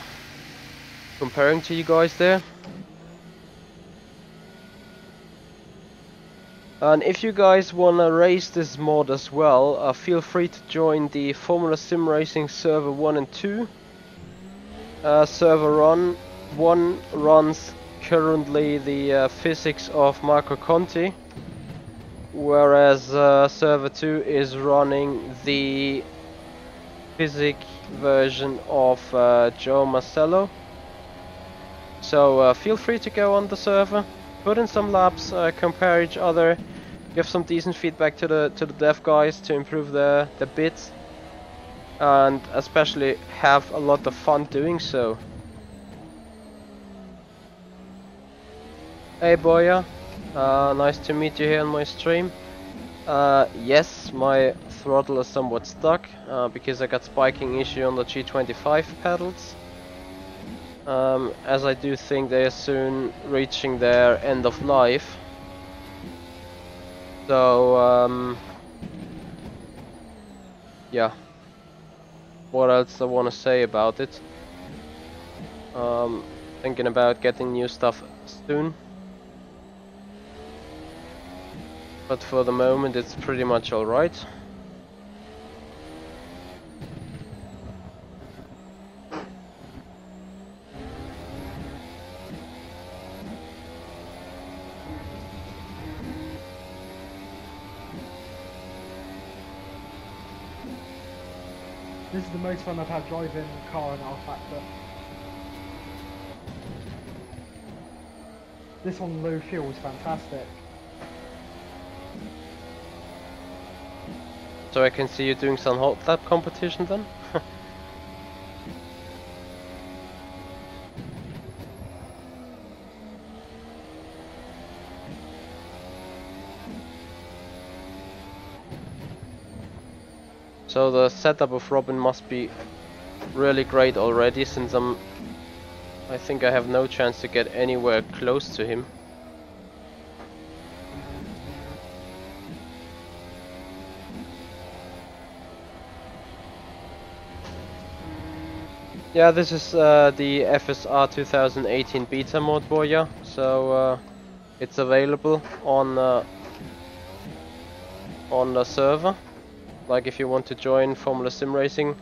Comparing to you guys there. And if you guys wanna race this mod as well, feel free to join the Formula Sim Racing server 1 and 2. Server 1 runs currently the physics of Marco Conti, whereas server 2 is running the physic version of Joe Marcello. So feel free to go on the server, put in some laps, compare each other, give some decent feedback to the dev guys to improve their bits, and especially have a lot of fun doing so. Hey Boya, nice to meet you here on my stream. Yes, my throttle is somewhat stuck because I got spiking issue on the G25 pedals. As I do think they are soon reaching their end of life. So, yeah. What else I want to say about it? Thinking about getting new stuff soon. But for the moment it's pretty much alright. This is the most fun I've had driving a car in rFactor. This on low fuel is fantastic. So I can see you doing some hot lap competition then? So the setup of Robin must be really great already, since I think I have no chance to get anywhere close to him. Yeah, this is the FSR 2018 beta mod, Boya, so it's available on the server. Like if you want to join Formula Sim Racing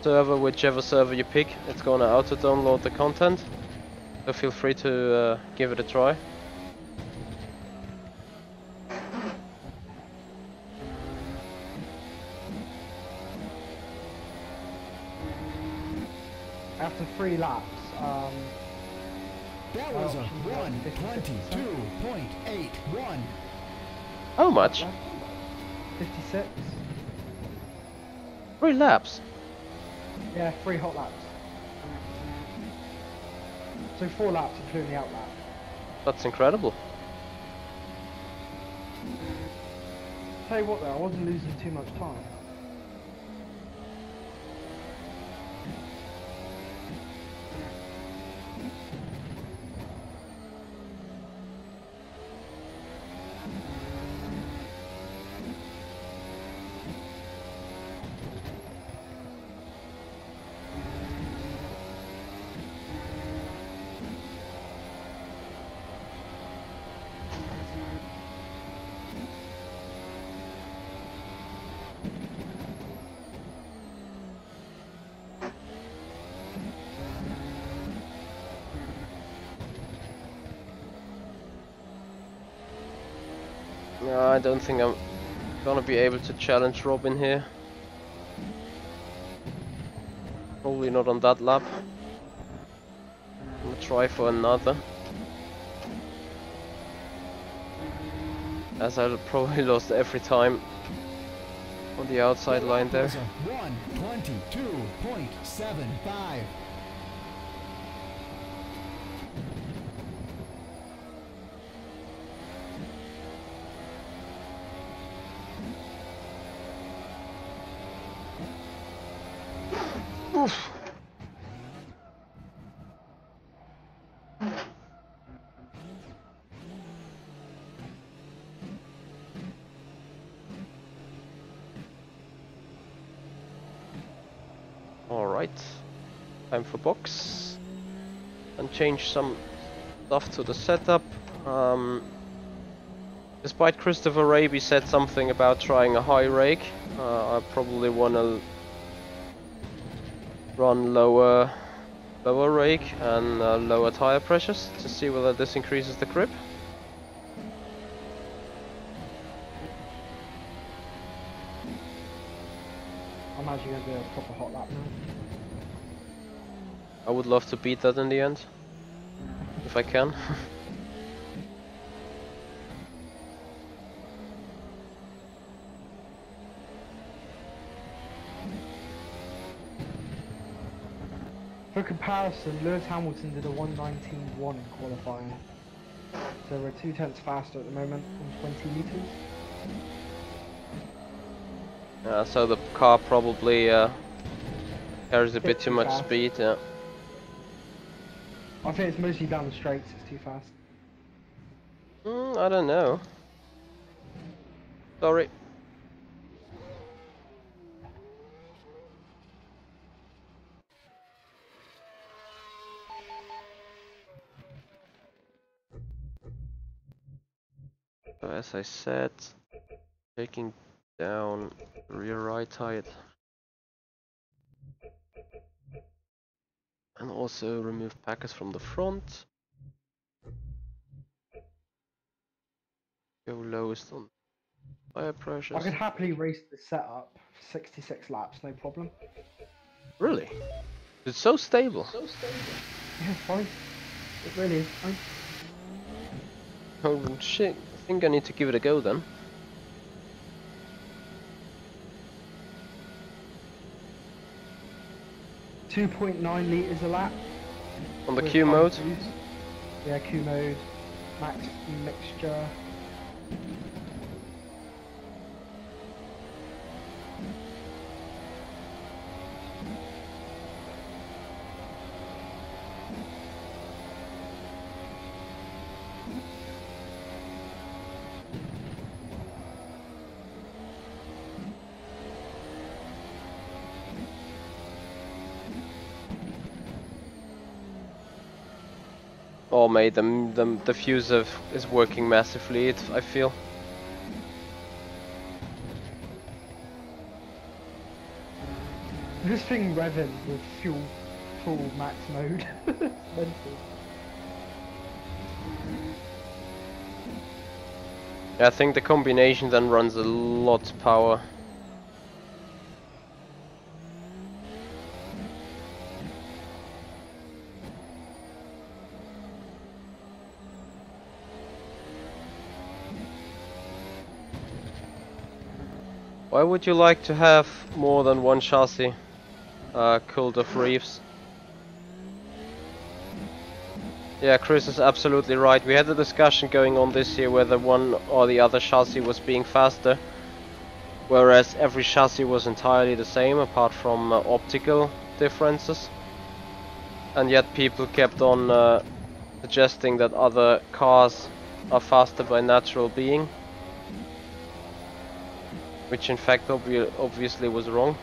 server, whichever server you pick, it's gonna auto download the content. So feel free to give it a try. After 3 laps, That was a 1:22.81. How much? 56. 3 laps. Yeah, 3 hot laps. So 4 laps including the out lap. That's incredible. Tell you what though, I wasn't losing too much time. No, I don't think I'm gonna be able to challenge Robin here. Probably not on that lap. I'm gonna try for another. As I probably lost every time on the outside line there. 1:22.75. Oof. All right, time for box and change some stuff to the setup. Despite Christopher Rabey said something about trying a high rake, I probably want to run lower rake and lower tire pressures to see whether this increases the grip. I imagine you're going to do a proper hot lap now. I would love to beat that in the end, if I can. For comparison, Lewis Hamilton did a 1:19.1 in qualifying. So we're 2/10 faster at the moment on 20 meters. So the car probably carries a bit too much fast. speed. Yeah. I think it's mostly down the straights, it's too fast. I don't know. Sorry. So as I said, taking down rear right tire and also remove packers from the front. Go lowest on tire pressures. I could happily race the setup for 66 laps, no problem. Really? It's so stable. Yeah, it's fine. It really is fine. Oh shit, I think I need to give it a go then. .9 litres a lap. On the with Q high mode? boost. Yeah, Q mode, max mixture. Oh mate, the diffuser is working massively, I feel. This thing revving with full max mode. Mental. I think the combination then runs a lot of power. Why would you like to have more than one chassis cooled off reefs? Yeah, Chris is absolutely right. We had a discussion going on this year whether one or the other chassis was being faster, whereas every chassis was entirely the same apart from optical differences. And yet people kept on suggesting that other cars are faster by natural being, which in fact obviously was wrong.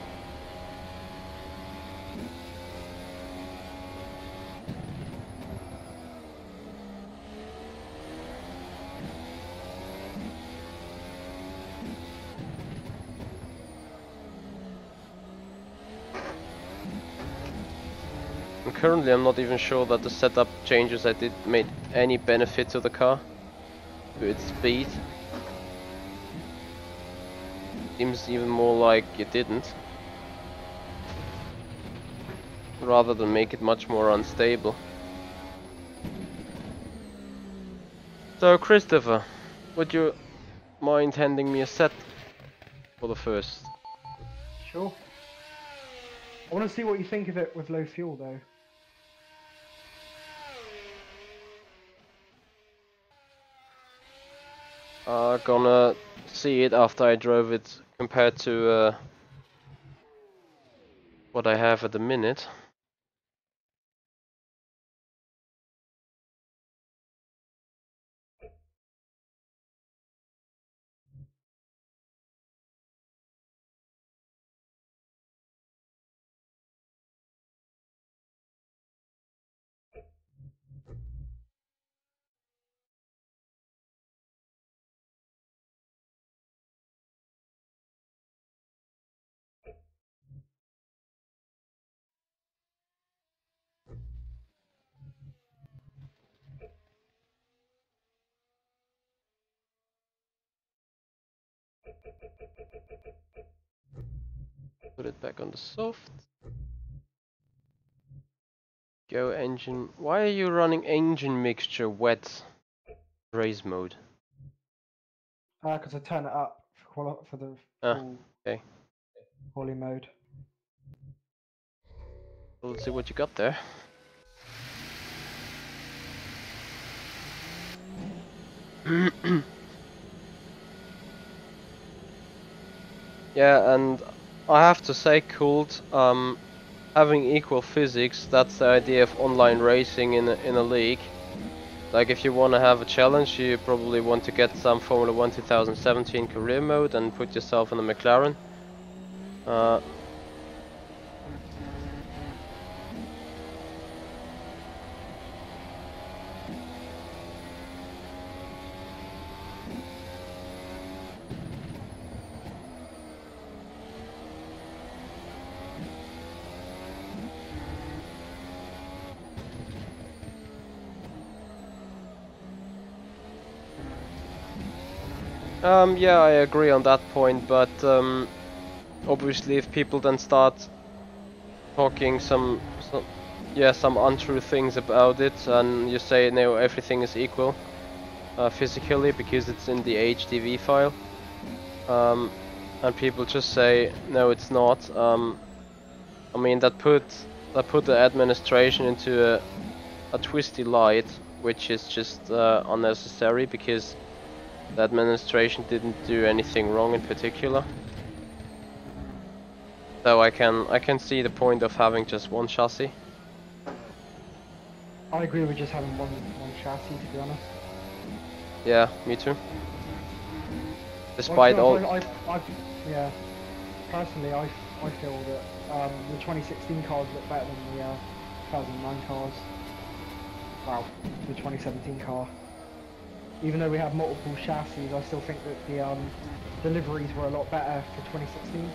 And currently I'm not even sure that the setup changes I did made any benefit to the car, to its speed. Seems even more like it didn't, rather than make it much more unstable. So Christopher, would you mind handing me a set for the first? Sure. I want to see what you think of it with low fuel though. Gonna see it after I drove it compared to what I have at the minute. Put it back on the soft. Go engine. Why are you running engine mixture wet race mode? Because I turn it up for the full Okay. quali mode. Well, let's see what you got there. Yeah, and I have to say, Cooled, having equal physics, that's the idea of online racing in a league. Like, if you want to have a challenge, you probably want to get some Formula 1 2017 career mode and put yourself in a McLaren. Yeah, I agree on that point, but obviously if people then start talking some untrue things about it, and you say no, everything is equal physically because it's in the HDV file, and people just say no, it's not. I mean that put the administration into a twisty light, which is just unnecessary because the administration didn't do anything wrong in particular. So I can see the point of having just one chassis. I agree with just having one chassis, to be honest. Yeah, me too. Despite well, all. Yeah. Personally, I feel that the 2016 cars look better than the 2009 cars. Well, the 2017 car. Even though we have multiple chassis, I still think that the deliveries were a lot better for 2016.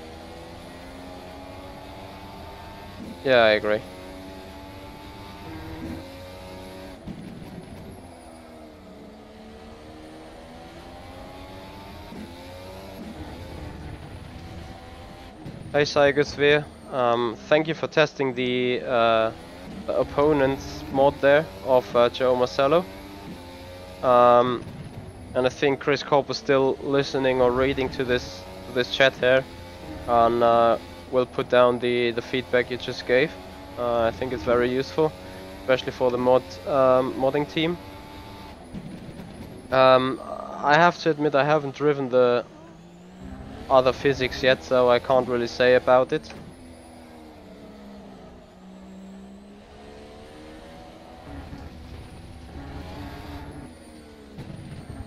Yeah, I agree. Hey Cygersvere, thank you for testing the opponent's mod there of Joe Marcello. And I think Chris Cobb is still listening or reading to this chat here, and we'll put down the feedback you just gave. I think it's very useful, especially for the modding team. I have to admit I haven't driven the other physics yet, so I can't really say about it.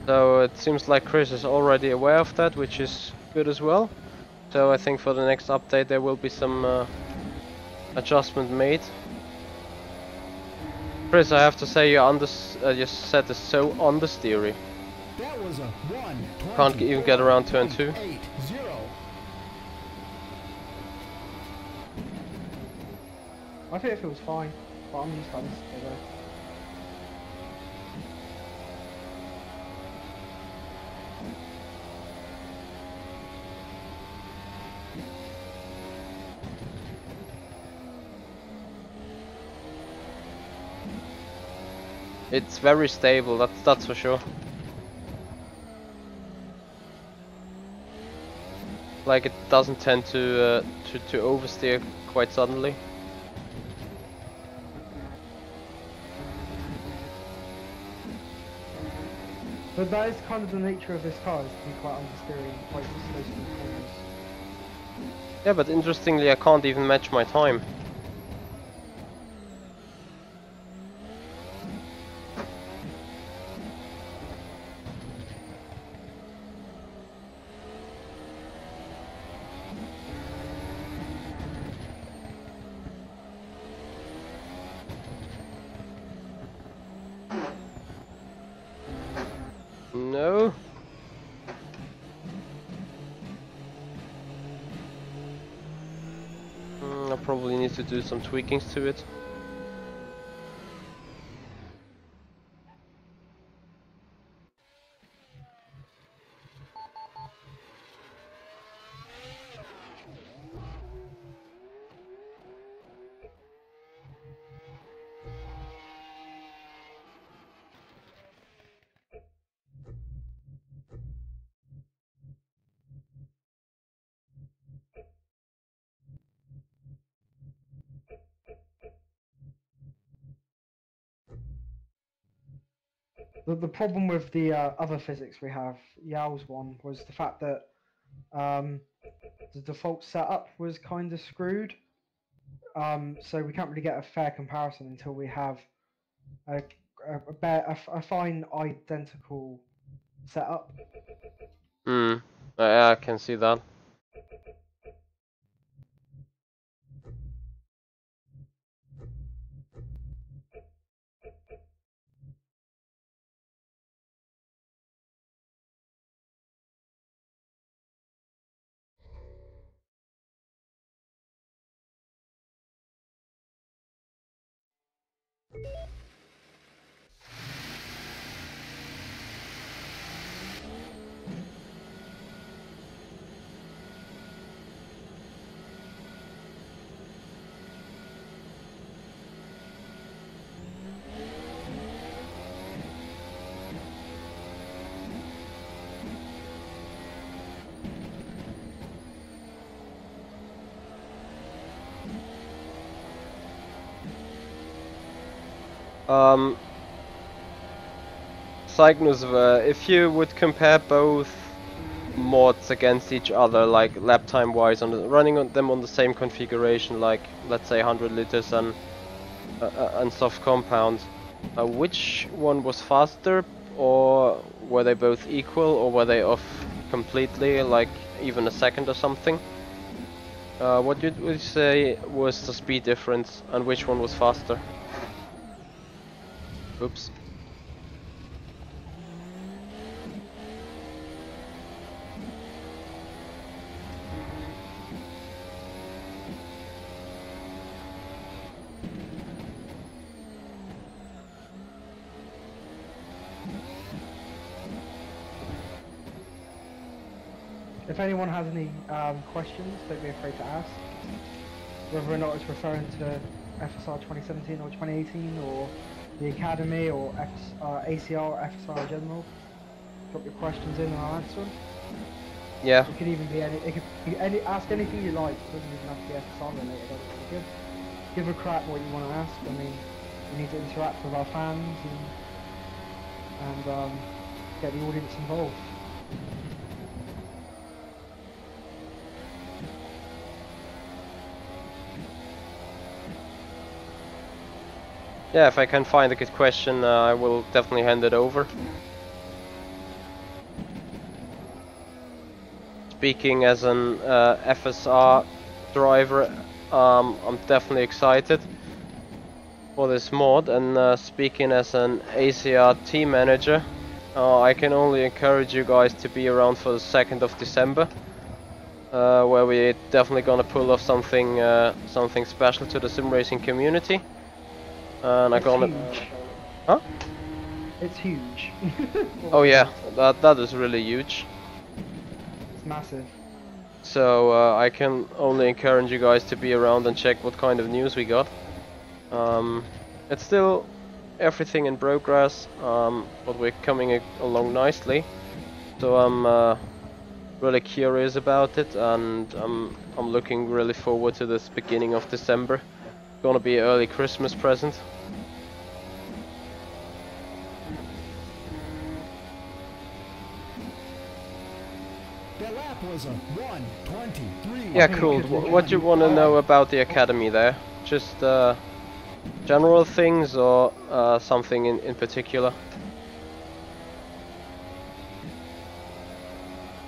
So it seems like Chris is already aware of that, which is good as well. So I think for the next update there will be some adjustment made. Chris, I have to say your set is so understeery. That was a 1. Can't even get around turn 2. 8-0. I think it feels fine, but I'm used to this together. It's very stable, that's for sure. Like it doesn't tend to oversteer quite suddenly. But that is kind of the nature of this car, is to be quite understeering and quite close to the corners. Yeah, but interestingly I can't even match my time. No. I probably need to do some tweakings to it. The problem with the other physics we have, Yao's one, was the fact that the default setup was kind of screwed. So we can't really get a fair comparison until we have a fine identical setup. Yeah, I can see that. Cygnus, if you would compare both mods against each other, like lap time wise, running them on the same configuration, like let's say 100 liters and soft compound, which one was faster, or were they both equal, or were they off completely, like even a second or something? What would you say was the speed difference, and which one was faster? Oops. If anyone has any questions, don't be afraid to ask. Whether or not it's referring to FSR 2017 or 2018, or the Academy, or ACR, FSR in general, drop your questions in and I'll answer them. Yeah. It could even be it could be ask anything you like. It doesn't even have to be FSR related. Give a crap what you want to ask. I mean, we need to interact with our fans and get the audience involved. Yeah, if I can find a good question, I will definitely hand it over. Speaking as an FSR driver, I'm definitely excited for this mod, and speaking as an ACR team manager, I can only encourage you guys to be around for the 2nd of December, where we're definitely gonna pull off something something special to the sim racing community. And it's huge. Huh? It's huge. Oh yeah, that is really huge. It's massive. So I can only encourage you guys to be around and check what kind of news we got. It's still everything in progress, but we're coming along nicely. So I'm really curious about it, and I'm looking really forward to this beginning of December. Gonna be an early Christmas present. The lap was a 1:23. Yeah, cool. What do you want to know about the Academy there? Just general things, or something in particular?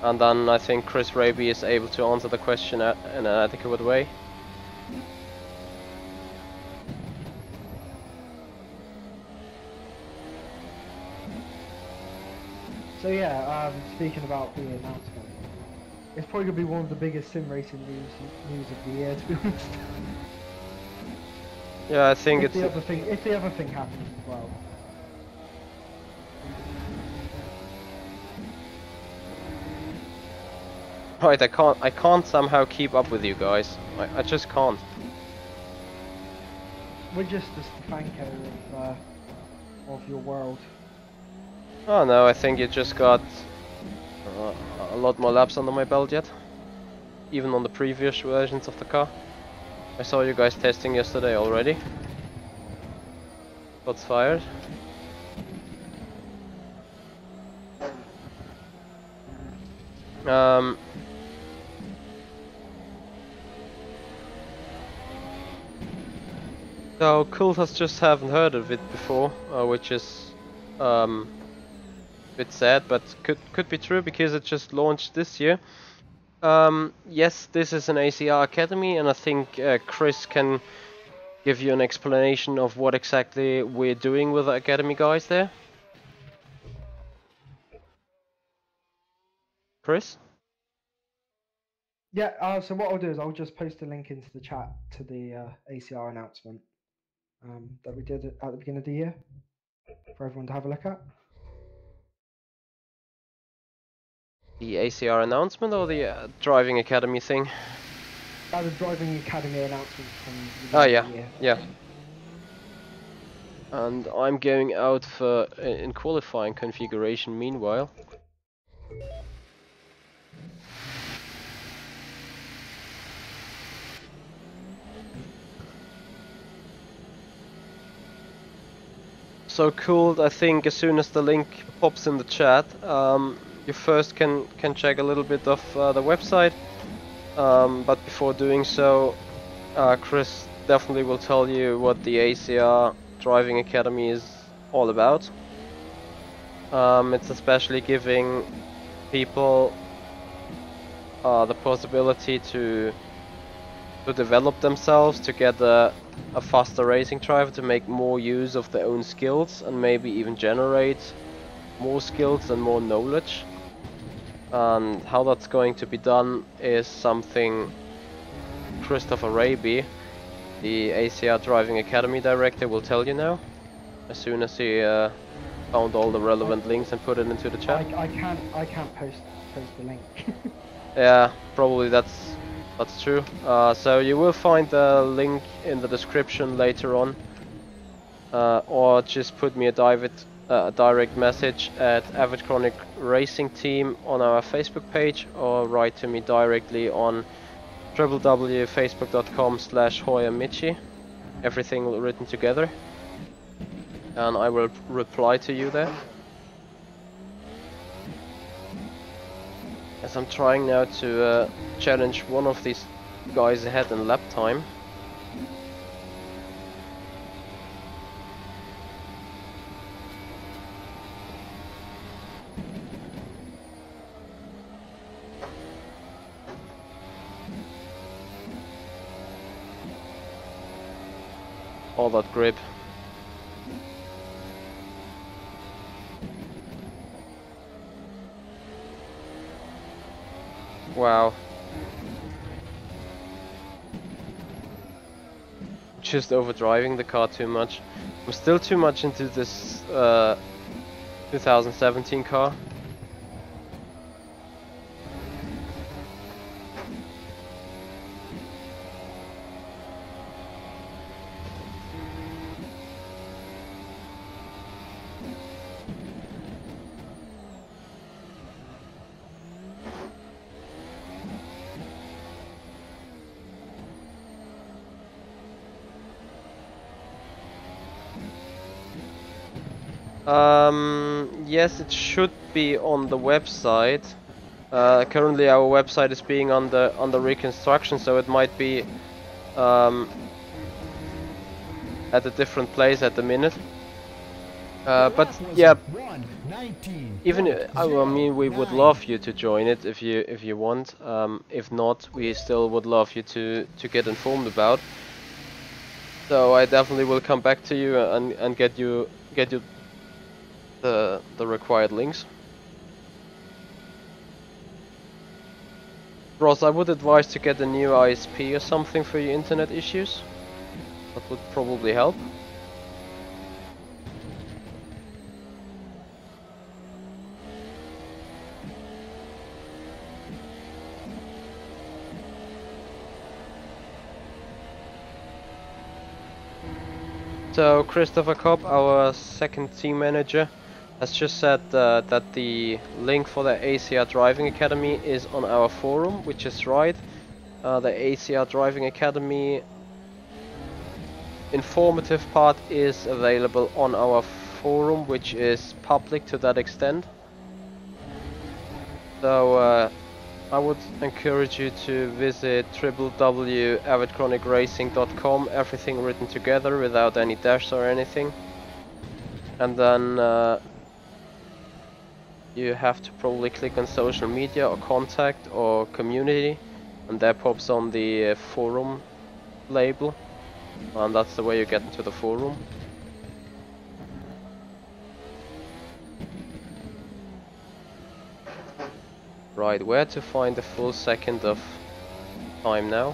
And then I think Chris Rabey is able to answer the question in an adequate way. So yeah, speaking about the announcement, it's probably going to be one of the biggest sim racing news of the year, to be honest. Yeah, I think if the other thing happens as well. Right, I can't somehow keep up with you guys. I just can't. We're just the Stefanko of your world. Oh no, I think you just got a lot more laps under my belt yet. Even on the previous versions of the car. I saw you guys testing yesterday already. Shots fired. Um, so Kultas just haven't heard of it before, which is a bit sad, but could be true because it just launched this year. Yes, this is an ACR Academy, and I think Chris can give you an explanation of what exactly we're doing with the Academy guys there. Chris? Yeah, so what I'll do is I'll just post a link into the chat to the ACR announcement that we did at the beginning of the year for everyone to have a look at. The ACR announcement or the Driving Academy thing? The Driving Academy announcement from the Oh beginning yeah, of the year. yeah. And I'm going out for in qualifying configuration meanwhile. So cool, I think as soon as the link pops in the chat, you first can check a little bit of the website, but before doing so, Chris definitely will tell you what the ACR Driving Academy is all about. It's especially giving people the possibility to develop themselves, to get a faster racing driver, to make more use of their own skills and maybe even generate more skills and more knowledge. And how that's going to be done is something Christopher Rabey, the ACR Driving Academy director, will tell you now, as soon as he found all the relevant links and put it into the chat. I can't post the link. Yeah, probably that's true. So you will find the link in the description later on, or just put me a direct message at Avid Chronic Racing Team on our Facebook page, or write to me directly on www.facebook.com/HoyerMichi, everything written together, and I will reply to you there. As I'm trying now to challenge one of these guys ahead in lap time. All that grip. Wow. Just overdriving the car too much. I'm still too much into this 2017 car. Yes, it should be on the website. Currently our website is being under reconstruction, so it might be at a different place at the minute. But yeah, even I mean, we would love you to join it if you want. If not, we still would love you to get informed about. So I definitely will come back to you and get you the required links. Ross, I would advise to get a new ISP or something for your internet issues. That would probably help. So Christopher Kopp, our second team manager, has just said that the link for the ACR Driving Academy is on our forum, which is right. The ACR Driving Academy informative part is available on our forum, which is public to that extent. So I would encourage you to visit www.avidchronicracing.com, everything written together without any dash or anything. And then you have to probably click on social media or contact or community, and that pops on the forum label, and that's the way you get into the forum. Right, where to find the full second of time now?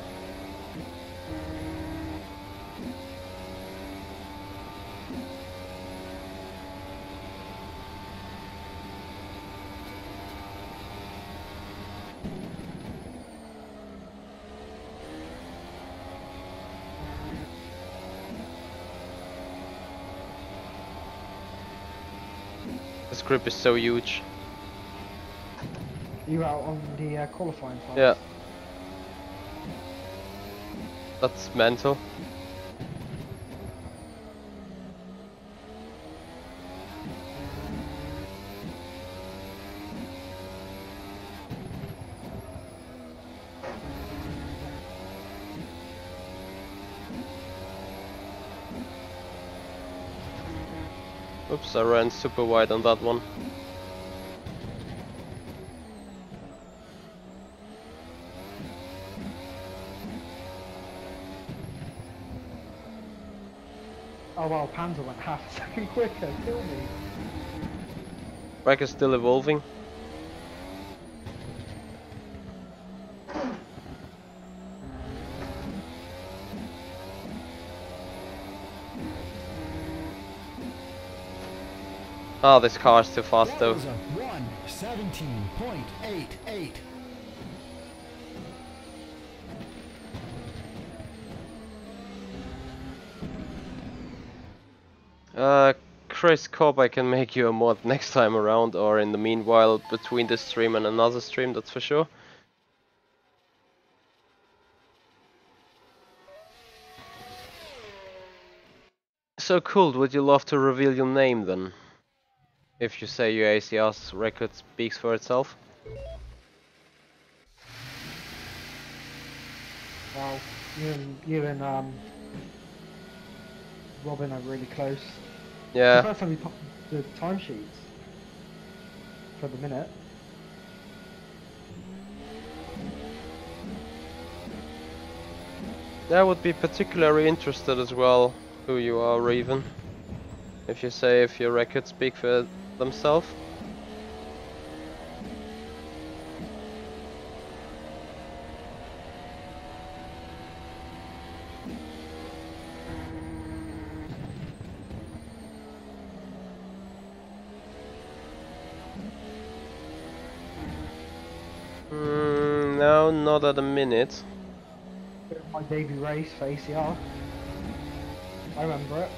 This group is so huge. You out on the qualifying side? Yeah. That's mental. Oops, I ran super wide on that one. Oh wow, Panzer went half a second quicker, kill me. Rack is still evolving. Oh, this car is too fast That though. was a 1:17.88. Chris Cobb, I can make you a mod next time around, or in the meanwhile between this stream and another stream, that's for sure. So cool, would you love to reveal your name then? If you say your ACR's record speaks for itself. Wow, you and Robin are really close. It's the Yeah, first time we popped the timesheets for the minute. I would be particularly interested as well who you are, Raven. If you say if your records speak for themselves. No, not at the minute. My debut race for ACR. I remember it.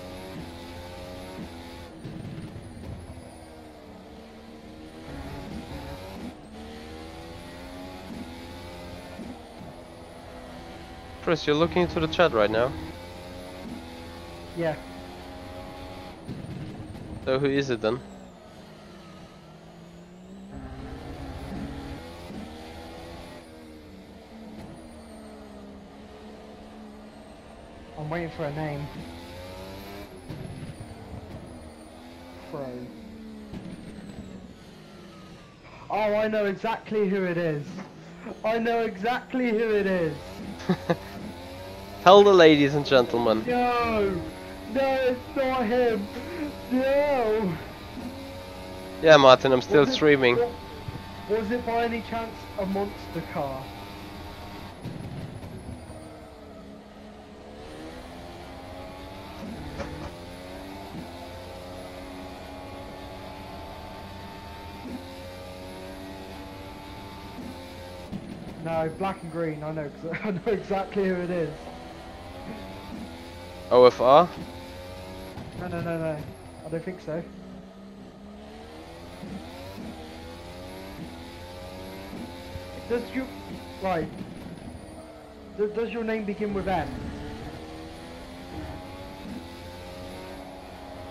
Chris, you're looking into the chat right now. Yeah. So who is it then? I'm waiting for a name. Pro. Oh, I know exactly who it is. I know exactly who it is. Tell the ladies and gentlemen. No! No, it's not him! No! Yeah, Martin, I'm still Was it- streaming. Was it by any chance a monster car? No, black and green, I know, 'cause I know exactly who it is. OFR? No, I don't think so. Does your... Right. Does your name begin with N?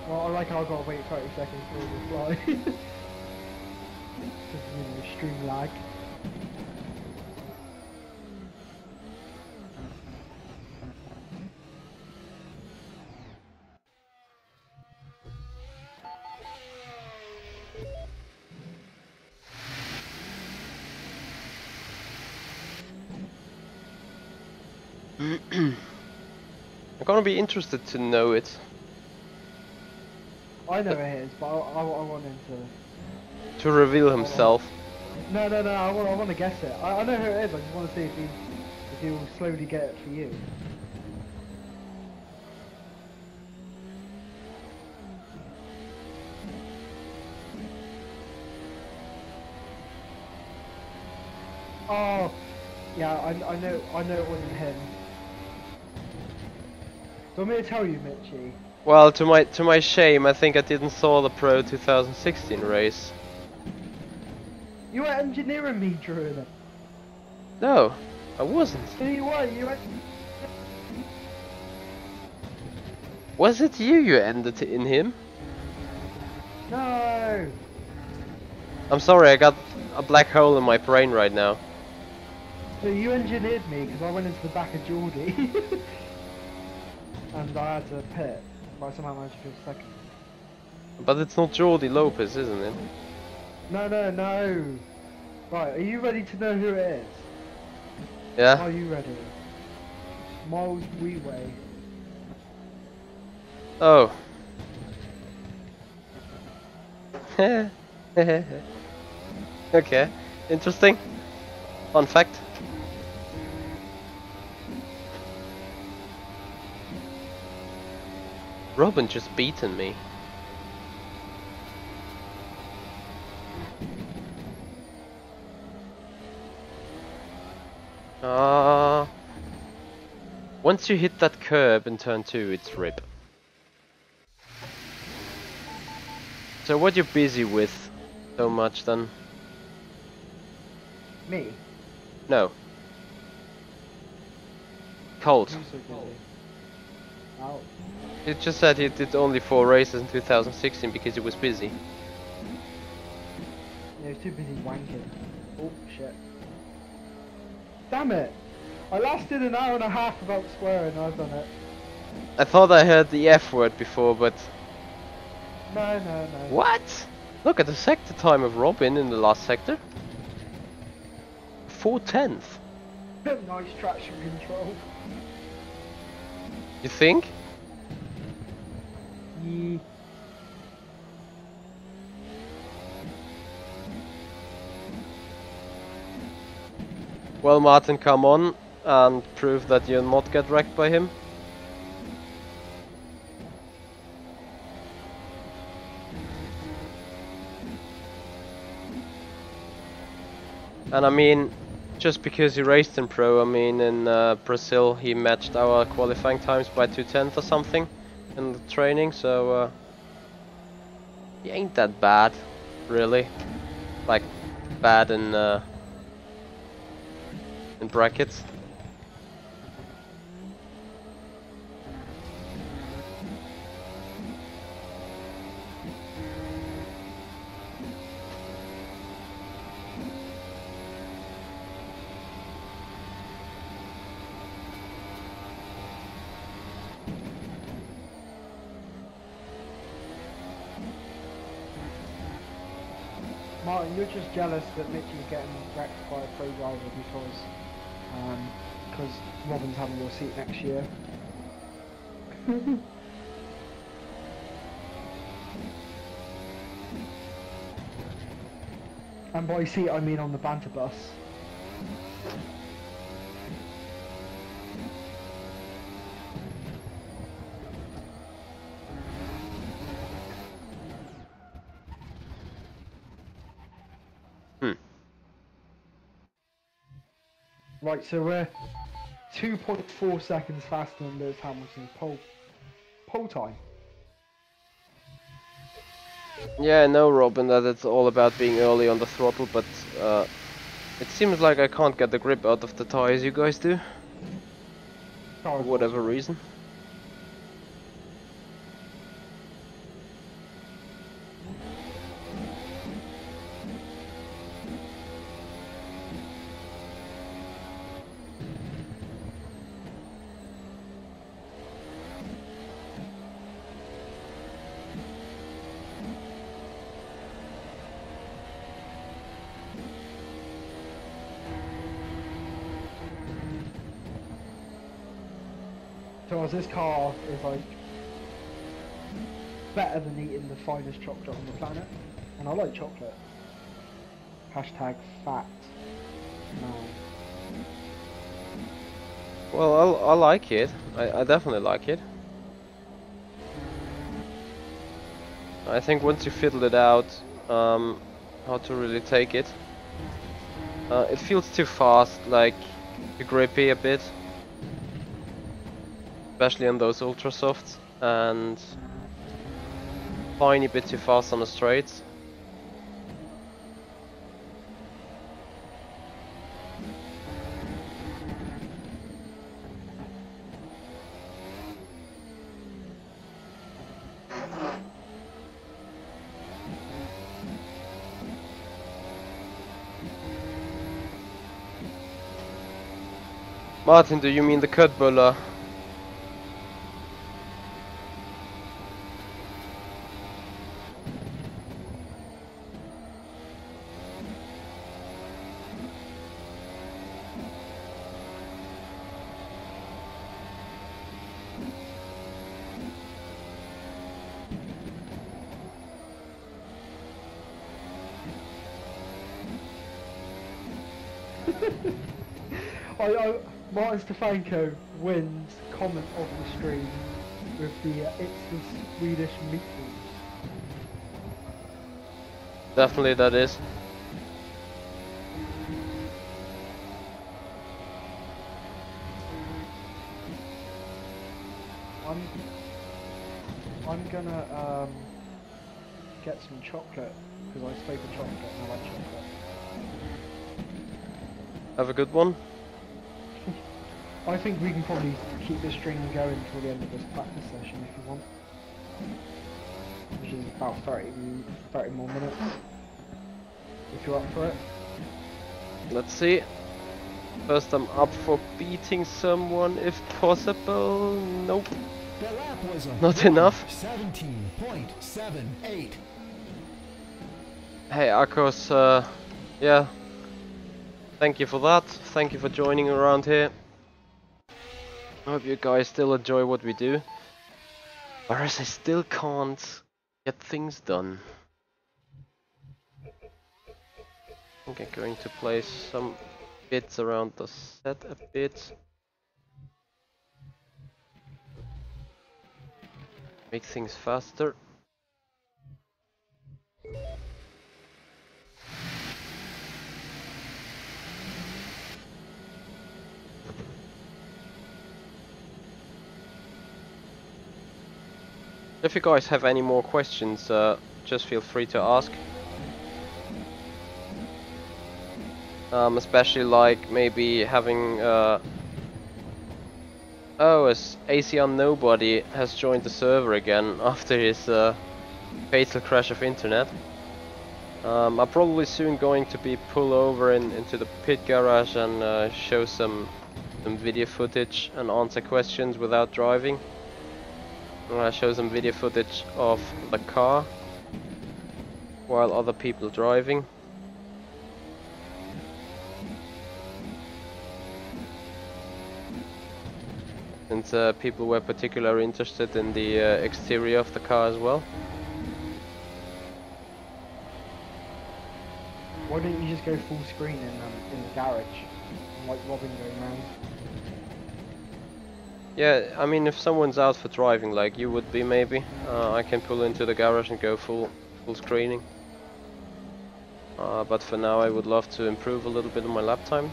Well, I like how I've got to wait 30 seconds for the reply. Because, you know, stream lag. I'm gonna be interested to know it. I know it is, but I want him to... To reveal himself. No, I want to guess it. I know who it is, I just want to see if he will slowly get it for you. Oh, yeah, I know it wasn't him. Do you want me to tell you, Michi? Well, to my shame, I think I didn't saw the Pro 2016 race. You were engineering me during it. No, I wasn't. Yeah, you were. Was it you ended in him? No! I'm sorry, I got a black hole in my brain right now. So you engineered me because I went into the back of Geordie. And I had to pit, but I somehow managed to finish second. But it's not Jordi Lopez, isn't it? No. Right, are you ready to know who it is? Yeah? Are you ready? Miles Wee-Way. Oh. Okay, interesting. Fun fact. Robin just beaten me. Once you hit that curb in turn 2, it's rip. So what you busy with so much then? Me? No. Colt. Who's so busy? Ow. He just said he did only 4 races in 2016 because he was busy. Yeah, he's too busy wanking. Oh, shit. Damn it! I lasted an hour and a half without swearing and I've done it. I thought I heard the F word before, but... No. What? Look at the sector time of Robin in the last sector. 4/10. Nice traction control. You think? Yeah. Well, Martin, come on and prove that you'll not get wrecked by him. And I mean, just because he raced in Pro, I mean in Brazil he matched our qualifying times by 2/10 or something in the training, so he ain't that bad, really. Like, bad in brackets. Martin, you're just jealous that Michi's getting wrecked by a pro driver because Robin's having your seat next year. And by seat I mean on the banter bus. Right, so we're 2.4 seconds faster than Lewis Hamilton's pole time. Yeah, I know, Robin, that it's all about being early on the throttle, but it seems like I can't get the grip out of the tires you guys do. For whatever reason. because this car is like better than eating the finest chocolate on the planet, and I like chocolate. Hashtag fact. Man. Well, I like it. I definitely like it. I think once you fiddle it out, how to really take it. It feels too fast, like too grippy a bit, especially on those ultra softs, and tiny bit too fast on the straights. Martin, do you mean the Cut Buller? Martin Stefanko wins comment of the stream with the it's the Swedish meatballs. Definitely that is. I'm gonna get some chocolate because I spoke of chocolate and I like chocolate. Have a good one. I think we can probably keep this stream going until the end of this practice session if you want. Which is about 30 more minutes. If you're up for it. Let's see. First I'm up for beating someone if possible. Nope. The lap was Not enough. 17.78. Hey Akos, yeah. Thank you for that. Thank you for joining around here. I hope you guys still enjoy what we do. Whereas I still can't get things done. I think I'm going to place some bits around the set a bit. Make things faster. If you guys have any more questions, just feel free to ask. Especially like maybe having as ACR Nobody has joined the server again after his fatal crash of internet. I'm probably soon going to be pull over into the pit garage and show some video footage and answer questions without driving. Show some video footage of the car while other people driving. Since people were particularly interested in the exterior of the car as well. Why don't you just go full screen in the garage, like Robin going round? Yeah, I mean, if someone's out for driving, like you would be maybe, I can pull into the garage and go full screening. But for now, I would love to improve a little bit on my lap time.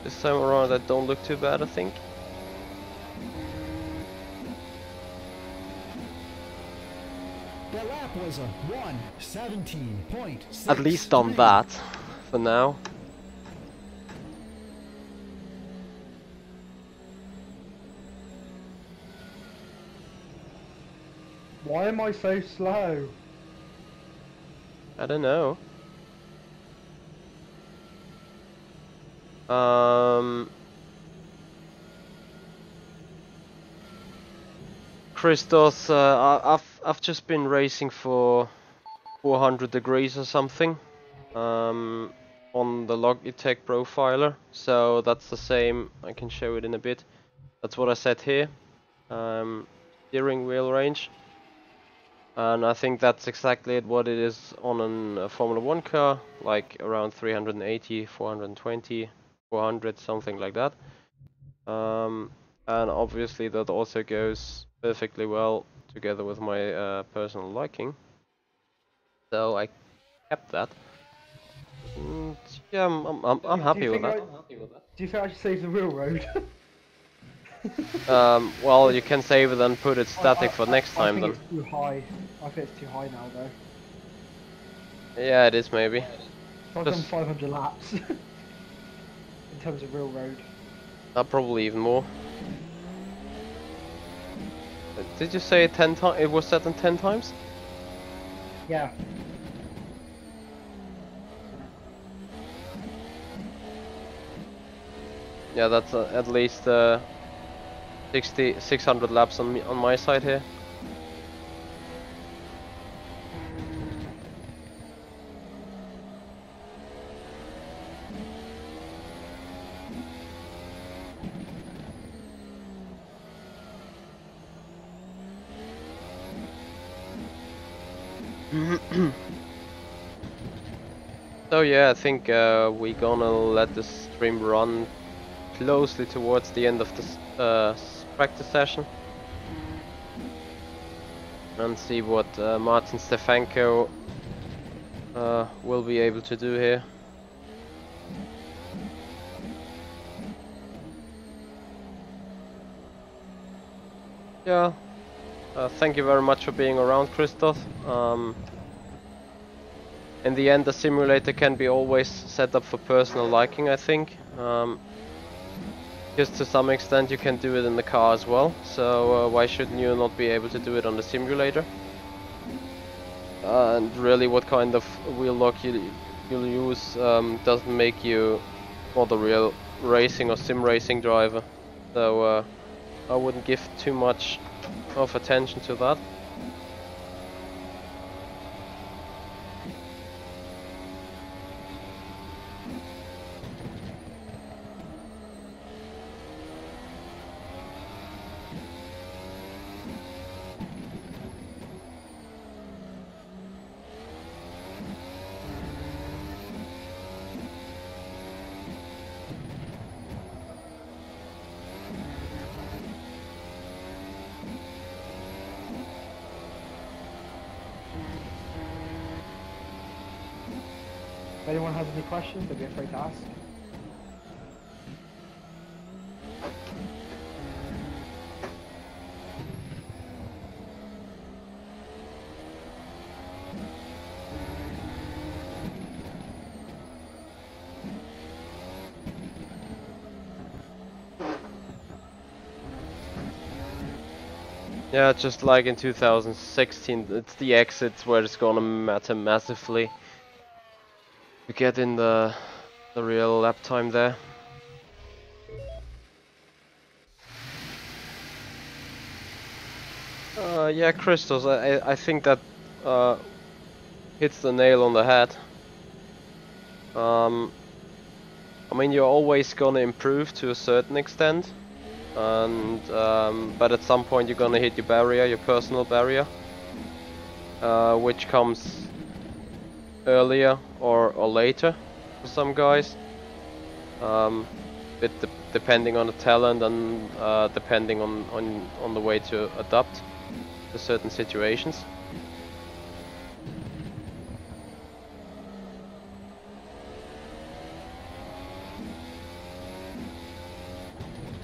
This time around, that don't look too bad, I think. The lap was a 1:17.63. At least on that, for now. Why am I so slow? I don't know. Christos, I've just been racing for 400 degrees or something on the Logitech profiler, so that's the same. I can show it in a bit. That's what I set here. Steering wheel range, and I think that's exactly what it is on a Formula 1 car, like around 380, 420, 400, something like that. And obviously that also goes perfectly well together with my personal liking, so I kept that. And yeah, I'm happy with that. Do you think I should save the real road? Well, you can save it and put it static for next time I then. think it's too high. I think it's too high now though. Yeah, it is maybe. I've done 500 laps in terms of real road. Probably even more. Did you say 10 times? It was set on 10 times? Yeah. Yeah, that's at least 600 laps on my side here. So yeah, I think we're gonna let the stream run closely towards the end of this practice session and see what Martin Stefanko will be able to do here. Yeah, thank you very much for being around, Christoph. In the end, the simulator can be always set up for personal liking, I think. Because to some extent you can do it in the car as well, so why shouldn't you not be able to do it on the simulator? And really what kind of wheel lock you'll use doesn't make you not a real racing or sim racing driver, so I wouldn't give too much of attention to that. If anyone has any questions, don't be afraid to ask. Yeah, just like in 2016, it's the exits where it's gonna matter massively to get in the real lap time there. Yeah, Christos, I think that hits the nail on the head. I mean, you're always gonna improve to a certain extent, and but at some point you're gonna hit your barrier, your personal barrier, which comes earlier or later for some guys, depending on the talent and depending on the way to adapt to certain situations.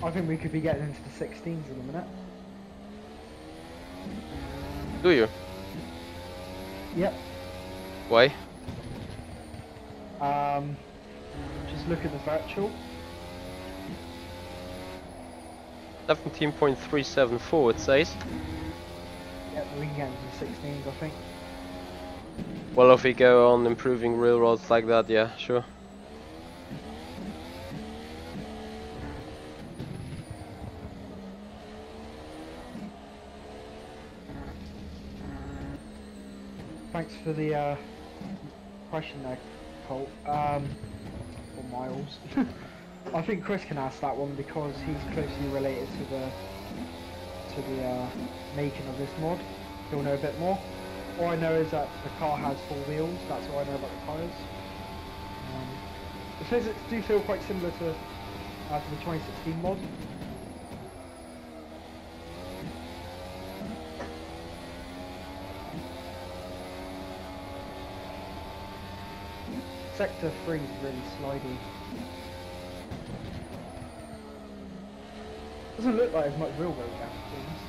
I think we could be getting into the 16s in a minute. Do you? Yep. Why? Just look at the virtual. 17.374 it says. Yep, we can get into the 16s, I think. Well, if we go on improving railroads like that, yeah, sure. Thanks for the question there, Colt. Or Miles. I think Chris can ask that one because he's closely related to the making of this mod. He'll know a bit more. All I know is that the car has 4 wheels. That's all I know about the tyres. The physics do feel quite similar to the 2016 mod. Sector 3 is really slidey. Doesn't look like as much railroad gap things.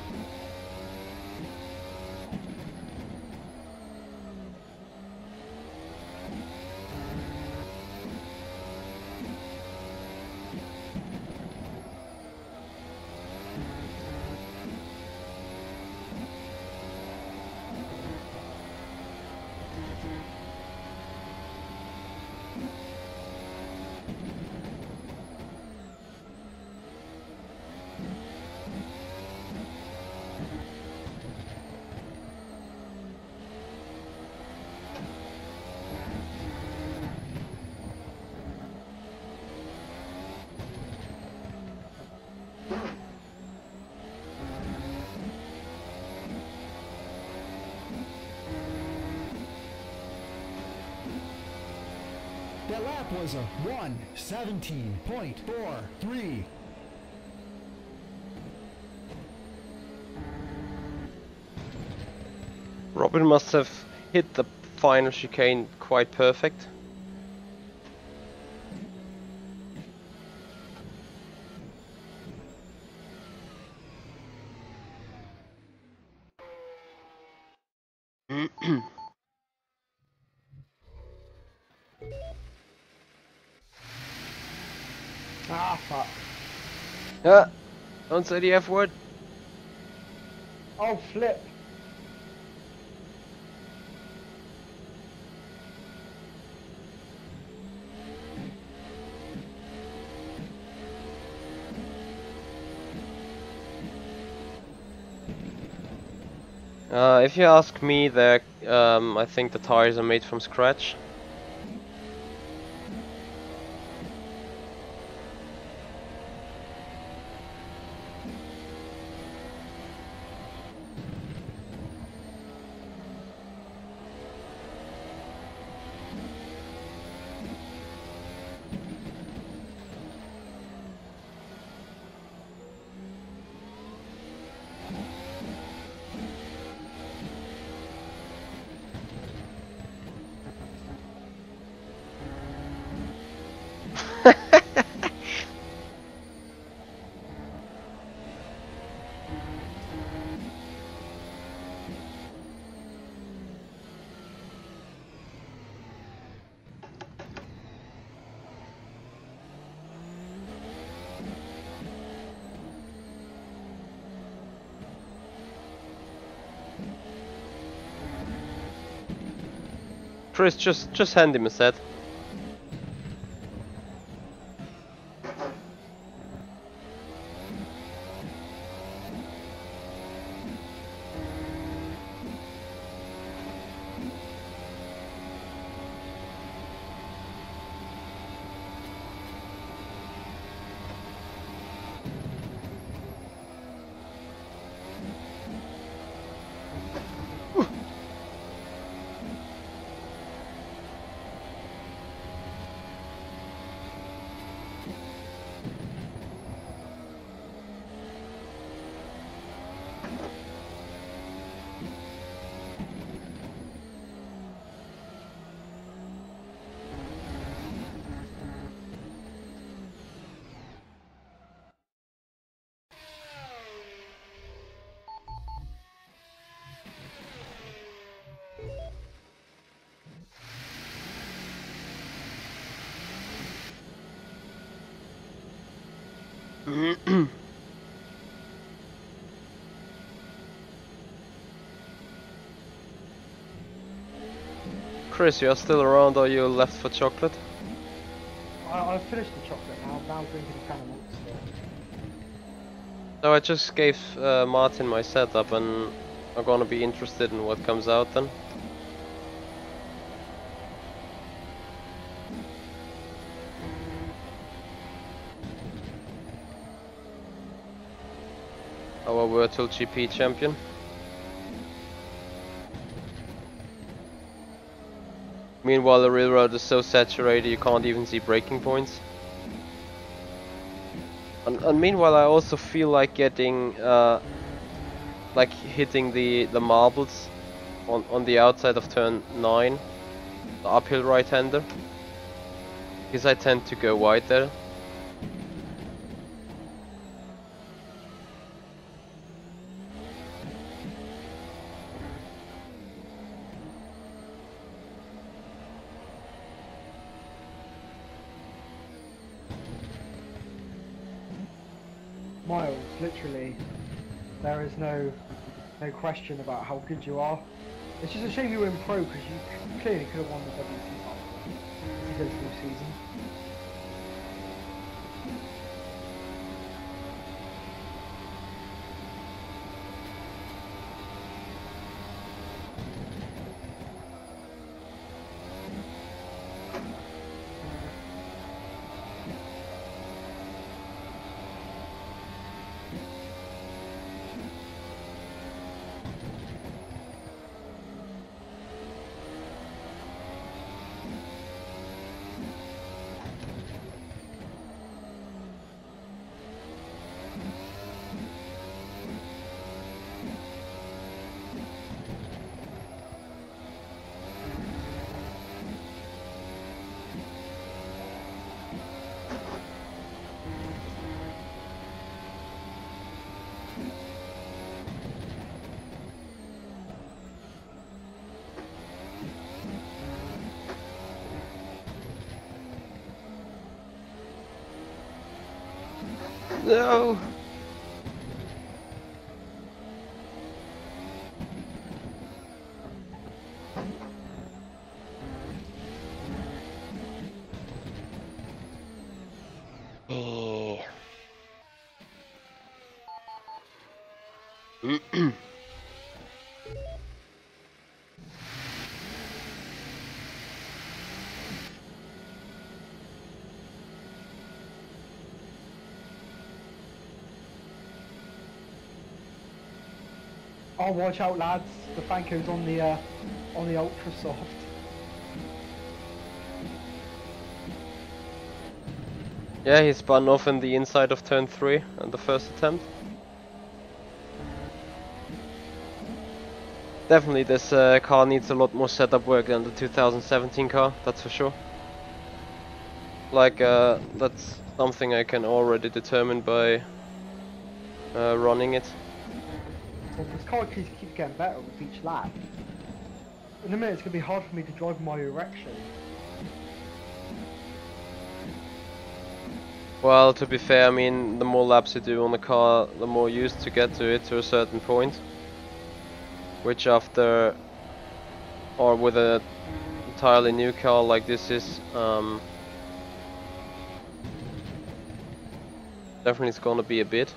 That lap was a 1:17.43. Robin must have hit the final chicane quite perfect. Ah, fuck. Yeah, don't say the F word. Oh, flip. If you ask me, I think the tires are made from scratch. Chris, just hand him a set. Chris, you are still around or you left for chocolate? I've finished the chocolate now. I'm now drinking a can of Monster. So I just gave Martin my setup and I'm gonna be interested in what comes out then. Our virtual GP champion. Meanwhile, the real road is so saturated you can't even see braking points. And meanwhile, I also feel like getting, like hitting the marbles on the outside of turn 9, the uphill right-hander, because I tend to go wide there. Miles, literally, there is no question about how good you are. It's just a shame you were in pro because you clearly could have won the WC title if you go through the season. No! Oh, watch out, lads! The Fanco's on the ultra soft. Yeah, he spun off in the inside of turn 3 on the first attempt. Definitely this car needs a lot more setup work than the 2017 car, that's for sure. Like, that's something I can already determine by running it. So this car keeps getting better with each lap. In a minute it's going to be hard for me to drive my erection. Well, to be fair, I mean, the more laps you do on the car, the more used to get to it to a certain point. Which after, or with an entirely new car like this is, definitely it's gonna be a bit.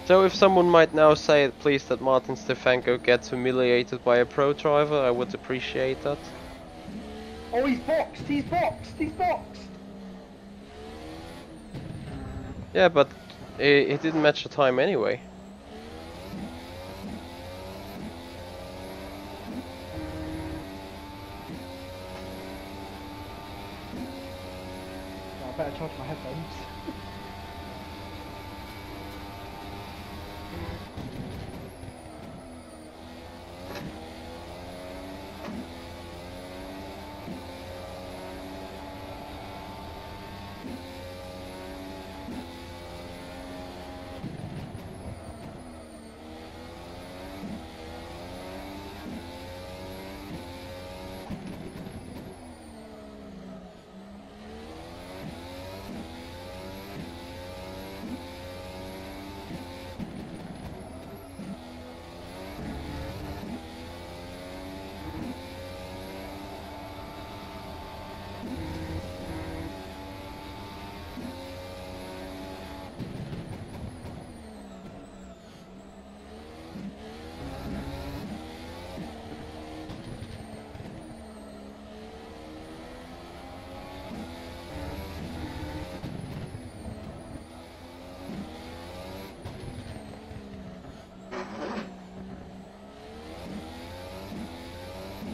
So if someone might now say, please, that Martin Stefanko gets humiliated by a pro driver, I would appreciate that. Oh, he's boxed! He's boxed! He's boxed! Yeah, but he didn't match the time anyway. Oh, I better charge my headphones.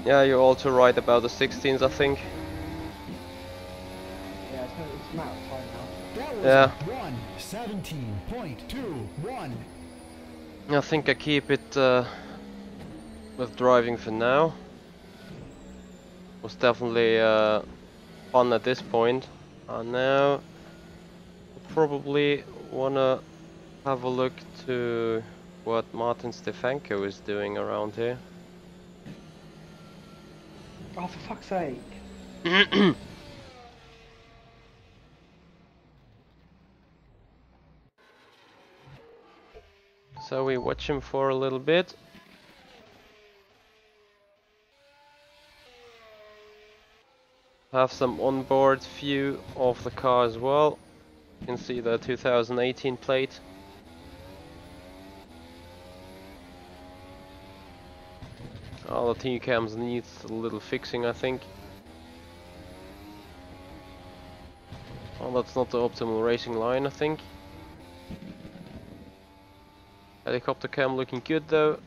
Yeah, you're also right about the 16s, I think. Yeah, it's a matter of time now. That was Yeah. a 1:17.21. I think I keep it with driving for now. Was definitely fun at this point. Now probably wanna have a look to what Martin Stefanko is doing around here. Oh, for fuck's sake. So we watch him for a little bit. Have some onboard view of the car as well. You can see the 2018 plate. All the T-cams needs a little fixing, I think. Well, that's not the optimal racing line, I think. Helicopter cam looking good though.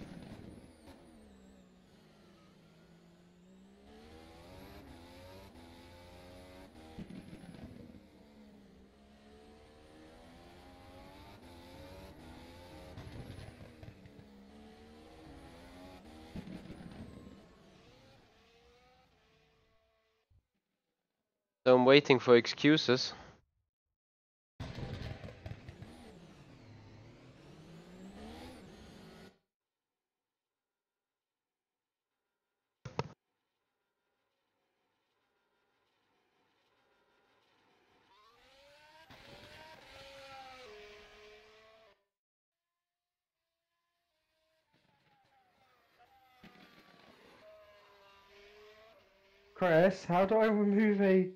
So I'm waiting for excuses. Chris, how do I remove a...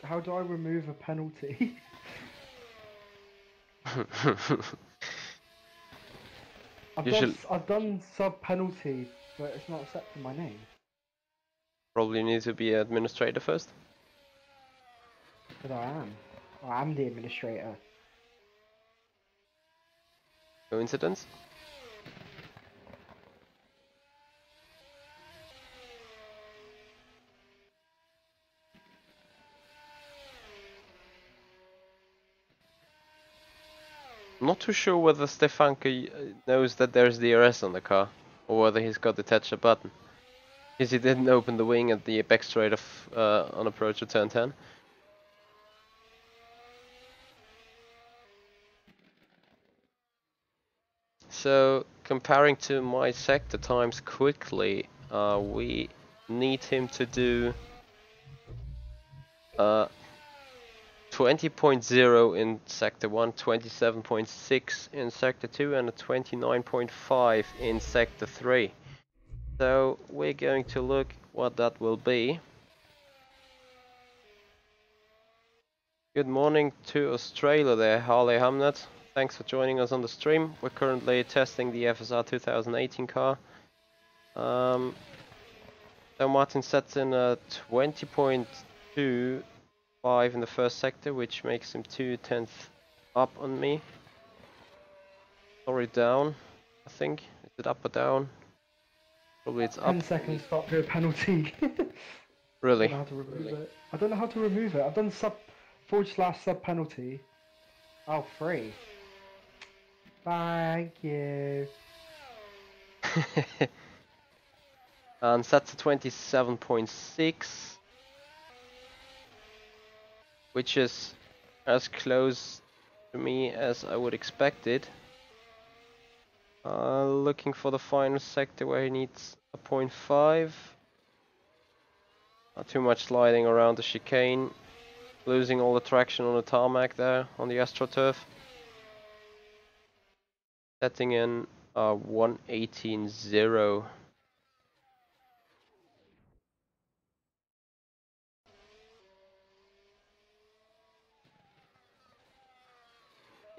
How do I remove a penalty? You I've done sub penalty, but it's not accepting my name. probably need to be administrator first. But I am. I am the administrator. Coincidence? I'm not too sure whether Stefanko knows that there's DRS on the car, or whether he's got to touch a button. Because he didn't open the wing at the back straight of on approach to turn 10. So comparing to my sector times quickly, we need him to do 20.0 in sector 1, 27.6 in sector 2 and a 29.5 in sector 3. So we're going to look what that will be. Good morning to Australia there, Harley Hamnet. Thanks for joining us on the stream. We're currently testing the FSR 2018 car. So Martin sets in a 20.25 in the first sector, which makes him 2/10 up on me. Sorry, down, I think. Is it up or down? Probably it's up. 10 seconds to do a penalty. Really? I don't know how to remove it. I don't know how to remove it. I've done /sub penalty. Oh, free. Thank you. And set to 27.6, which is as close to me as I would expect it. Looking for the final sector where he needs a 0.5. Not too much sliding around the chicane. Losing all the traction on the tarmac there on the AstroTurf. Setting in 1:18.0.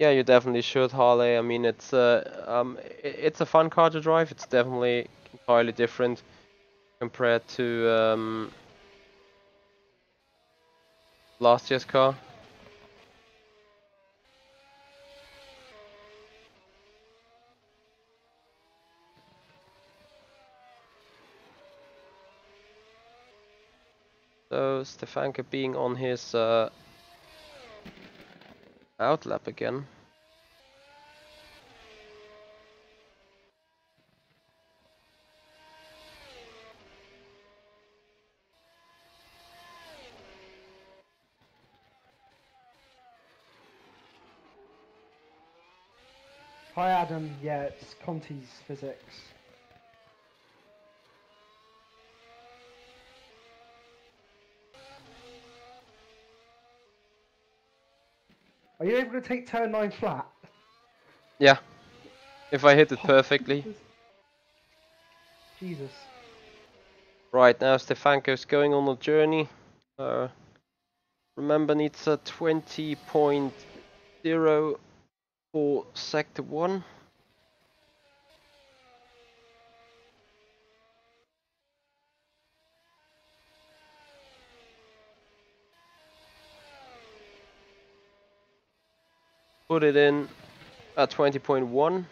Yeah, you definitely should, Harley. I mean, it's a fun car to drive. It's definitely entirely different compared to last year's car. Stefanko being on his outlap again. Hi Adam, yeah, it's Conti's physics. Are you able to take turn 9 flat? Yeah, if I hit it perfectly. Jesus. Right, now Stefanko's going on a journey. Remember, needs a 20.0 for sector 1. Put it in at 20.1.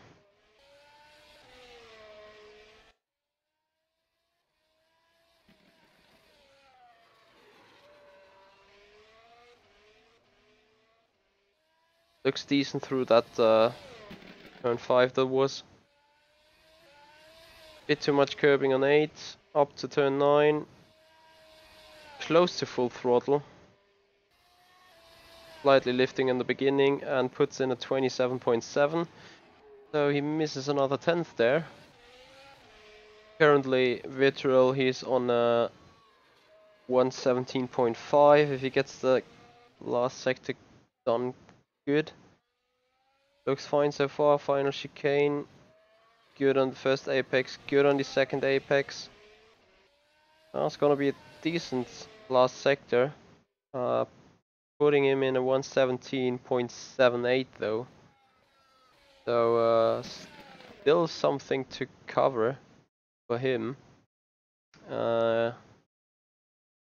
Looks decent through that turn 5 that was. Bit too much curbing on 8, up to turn 9. Close to full throttle. Slightly lifting in the beginning and puts in a 27.7. So he misses another 10th there. Currently, Vitriol, he's on a 117.5 if he gets the last sector done good. Looks fine so far. Final chicane. Good on the first apex, good on the second apex. It's gonna be a decent last sector. Putting him in a 117.78 though. So still something to cover for him. And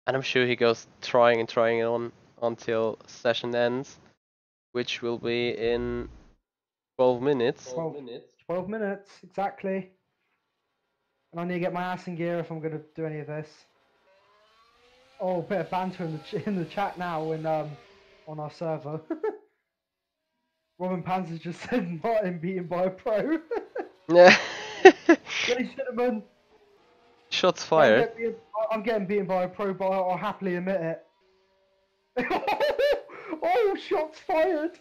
I'm sure he goes trying it on until session ends, which will be in 12 minutes. 12 minutes, exactly. And I need to get my ass in gear if I'm going to do any of this. Oh, a bit of banter in the chat now and on our server. Robin Panzer just said Martin beaten by a pro. Yeah. Ladies and gentlemen, Shots fired. I'm getting beaten by a pro, but I'll happily admit it. Oh, shots fired!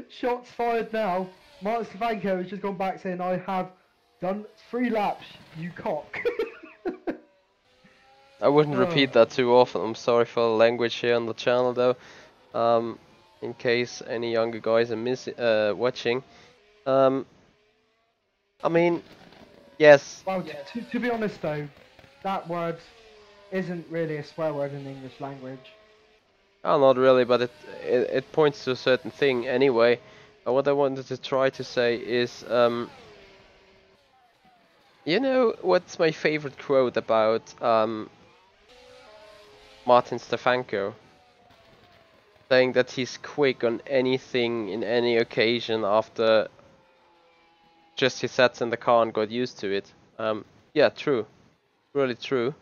Shots fired now. Martin Stefanko has just gone back saying, I have done 3 laps, you cock. I wouldn't repeat that too often. I'm sorry for the language here on the channel though. In case any younger guys are watching. I mean, yes. Well, to be honest though, that word isn't really a swear word in the English language. Oh, not really, but it points to a certain thing anyway. What I wanted to try to say is, you know, what's my favorite quote about Martin Stefanko? Saying that he's quick on anything in any occasion after just he sat in the car and got used to it. Yeah, true, really true.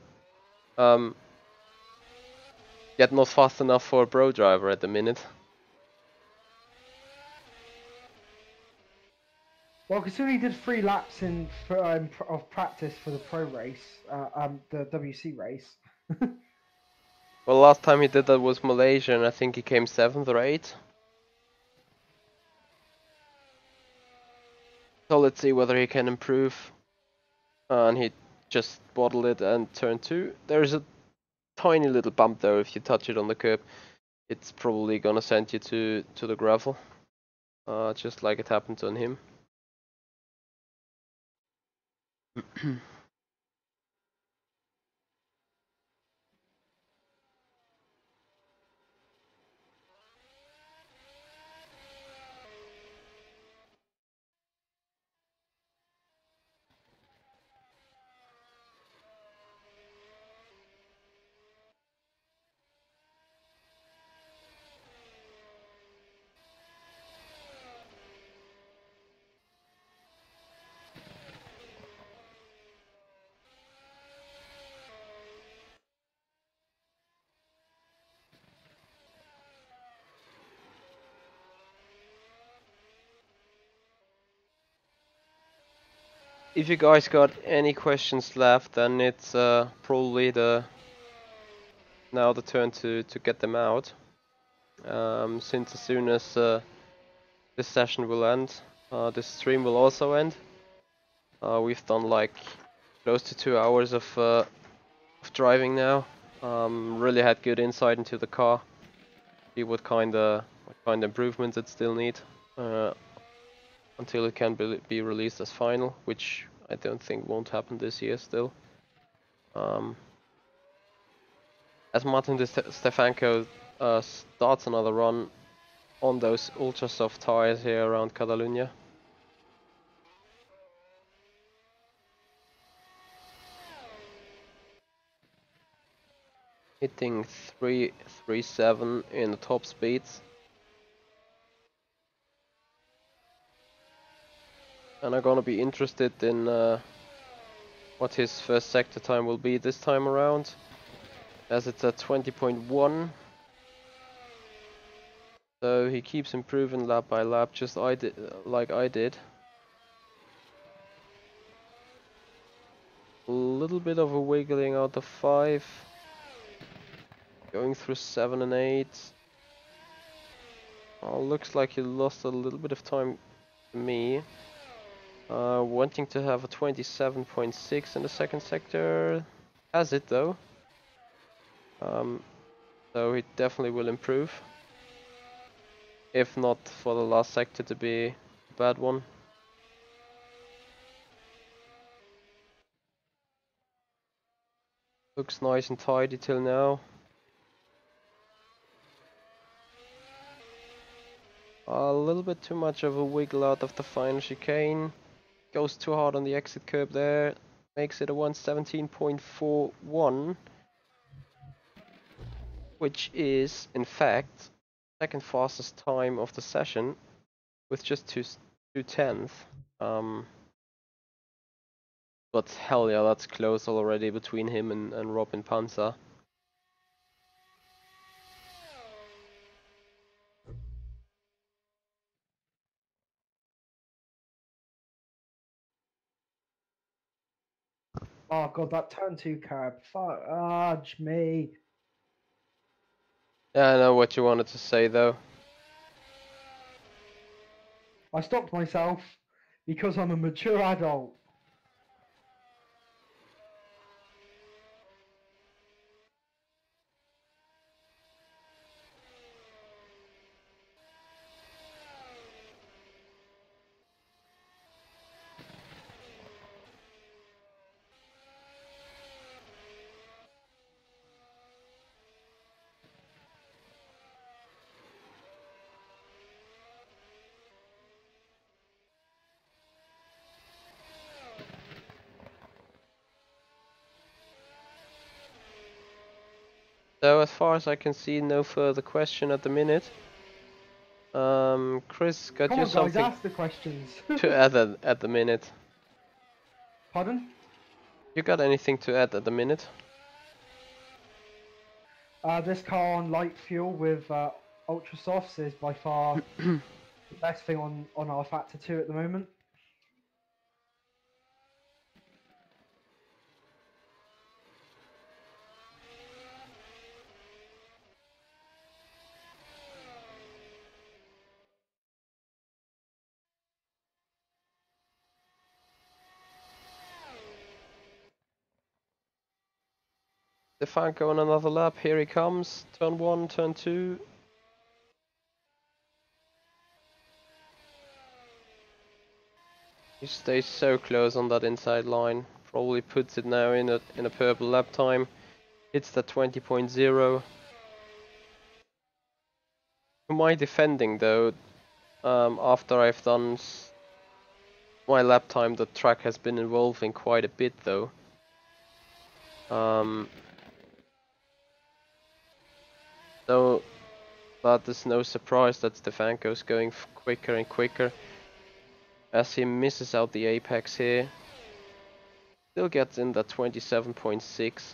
Yet not fast enough for a pro driver at the minute. Well, considering he did 3 laps of practice for the pro race, the WC race. Well, last time he did that was Malaysia, and I think he came 7th or 8th. So let's see whether he can improve. And he just bottled it and turn 2. There's a tiny little bump though. If you touch it on the curb, it's probably gonna send you to the gravel. Just like it happened on him. if you guys got any questions left, then it's probably now the turn to get them out. Since as soon as this session will end, this stream will also end. We've done like close to 2 hours of driving now. Really had good insight into the car. See what kind of improvements it still need until it can be released as final, which I don't think won't happen this year still. As Martin Stefanko starts another run on those ultra soft tires here around Catalunya. Hitting 337 in the top speeds. And I'm gonna be interested in what his first sector time will be this time around, as it's at 20.1. So he keeps improving lap by lap, just like I did. A little bit of a wiggling out of 5. Going through 7 and 8. Oh, looks like he lost a little bit of time to me. Wanting to have a 27.6 in the second sector. Has it though. So he definitely will improve. If not for the last sector to be a bad one. Looks nice and tidy till now. A little bit too much of a wiggle out of the final chicane. Goes too hard on the exit curb there. Makes it a 117.41. Which is, in fact, second fastest time of the session. With just 2/10. But hell yeah, that's close already between him and Robin Panzer. Oh god, that turn 2 curb. Fudge me. Yeah, I know what you wanted to say though. I stopped myself because I'm a mature adult. So as far as I can see, no further question at the minute. Chris, got Come you on, guys, something ask the questions. to add at the minute? Pardon? You got anything to add at the minute? This car on light fuel with ultra softs is by far the best thing on our Factor 2 at the moment. Stefanko on another lap, here he comes. Turn 1, turn 2. He stays so close on that inside line. Probably puts it now in a purple lap time. Hits the 20.0. For my defending though, after I've done my lap time, the track has been evolving quite a bit though. So that is no surprise that Stefanko's going quicker and quicker as he misses out the apex here. Still gets in the 27.6.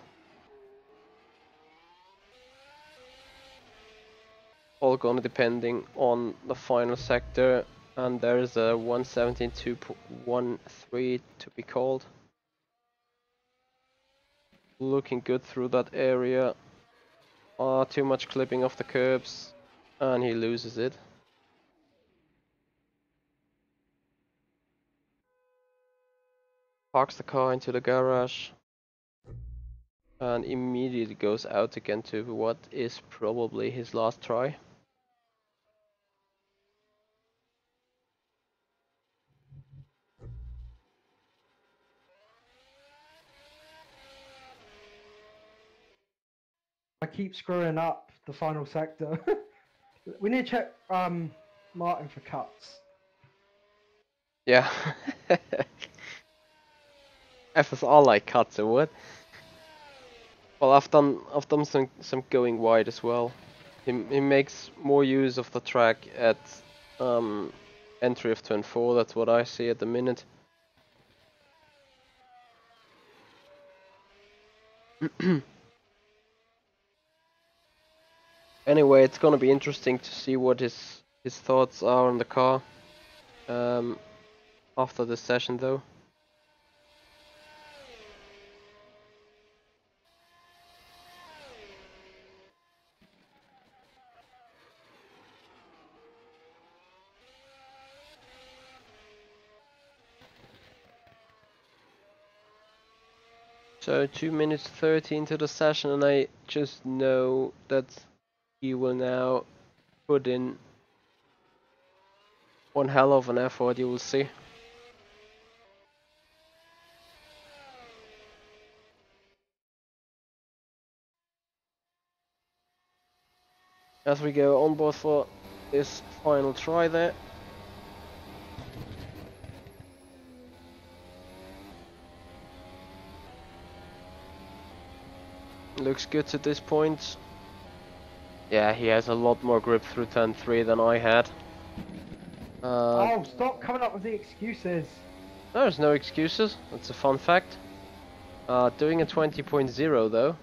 All gonna depending on the final sector. And there's a 117.213 to be called. Looking good through that area. Too much clipping off the curbs, and he loses it. Parks the car into the garage, and immediately goes out again to what is probably his last try. I keep screwing up the final sector. We need to check Martin for cuts. Yeah. FSR like cuts or what? Well, I've done some going wide as well. He makes more use of the track at entry of turn 4. That's what I see at the minute. Anyway, it's gonna be interesting to see what his thoughts are on the car after this session, though. So 2 minutes 30 into the session, and I just know that he will now put in one hell of an effort. You will see. As we go on board for this final try there. Looks good to this point. Yeah, he has a lot more grip through turn 3 than I had. Oh, stop coming up with the excuses. There's no excuses, that's a fun fact. Doing a 20.0 though.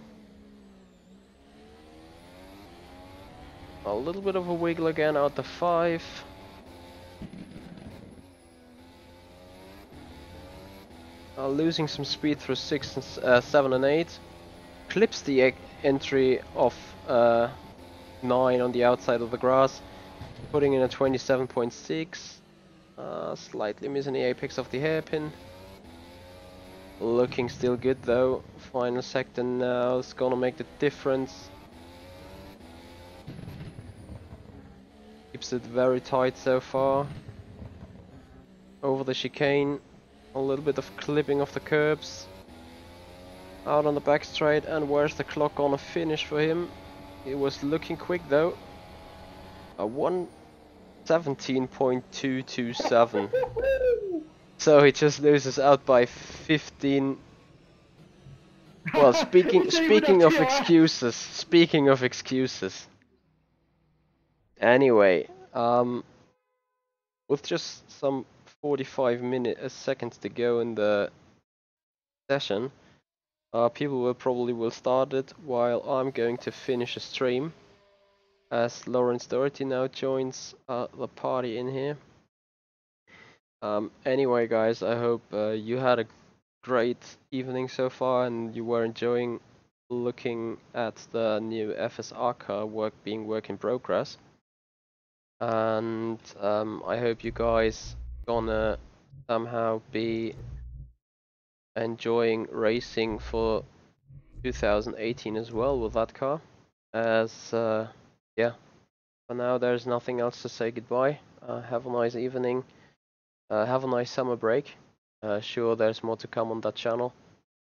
A little bit of a wiggle again out the 5. Losing some speed through 6 and 7 and 8. Clips the entry of 9 on the outside of the grass. Putting in a 27.6. Slightly missing the apex of the hairpin. Looking still good though. Final sector now is gonna make the difference. Keeps it very tight so far. Over the chicane. A little bit of clipping of the curbs. Out on the back straight, and where's the clock gonna finish for him? It was looking quick though. A 117.227. So he just loses out by 15. Well, speaking of excuses. Anyway, with just some 45 seconds to go in the session, people will start it while I'm going to finish a stream. As Lawrence Doherty now joins the party in here. Anyway, guys, I hope you had a great evening so far, and you were enjoying looking at the new FSR car being work in progress. And I hope you guys gonna somehow be enjoying racing for 2018 as well with that car. As yeah, for now there's nothing else to say goodbye. Have a nice evening. Have a nice summer break. Sure, there's more to come on that channel.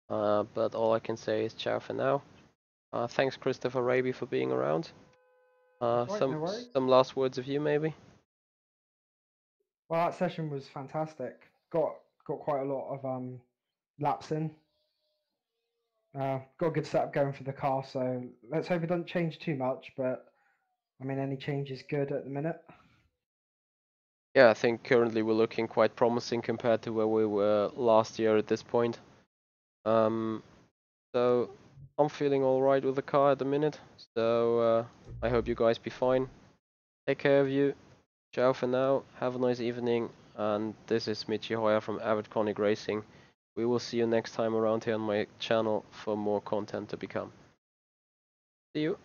But all I can say is ciao for now. Thanks Christopher Rabey for being around. Some last words of you maybe? Well, that session was fantastic. Got quite a lot of laps in. Got a good setup going for the car, so let's hope it doesn't change too much, but I mean any change is good at the minute. Yeah, I think currently we're looking quite promising compared to where we were last year at this point. So I'm feeling alright with the car at the minute, so I hope you guys be fine. Take care of you. Ciao for now, have a nice evening, and this is Michi Hoyer from Avid Chronic Racing. We will see you next time around here on my channel for more content to become. See you!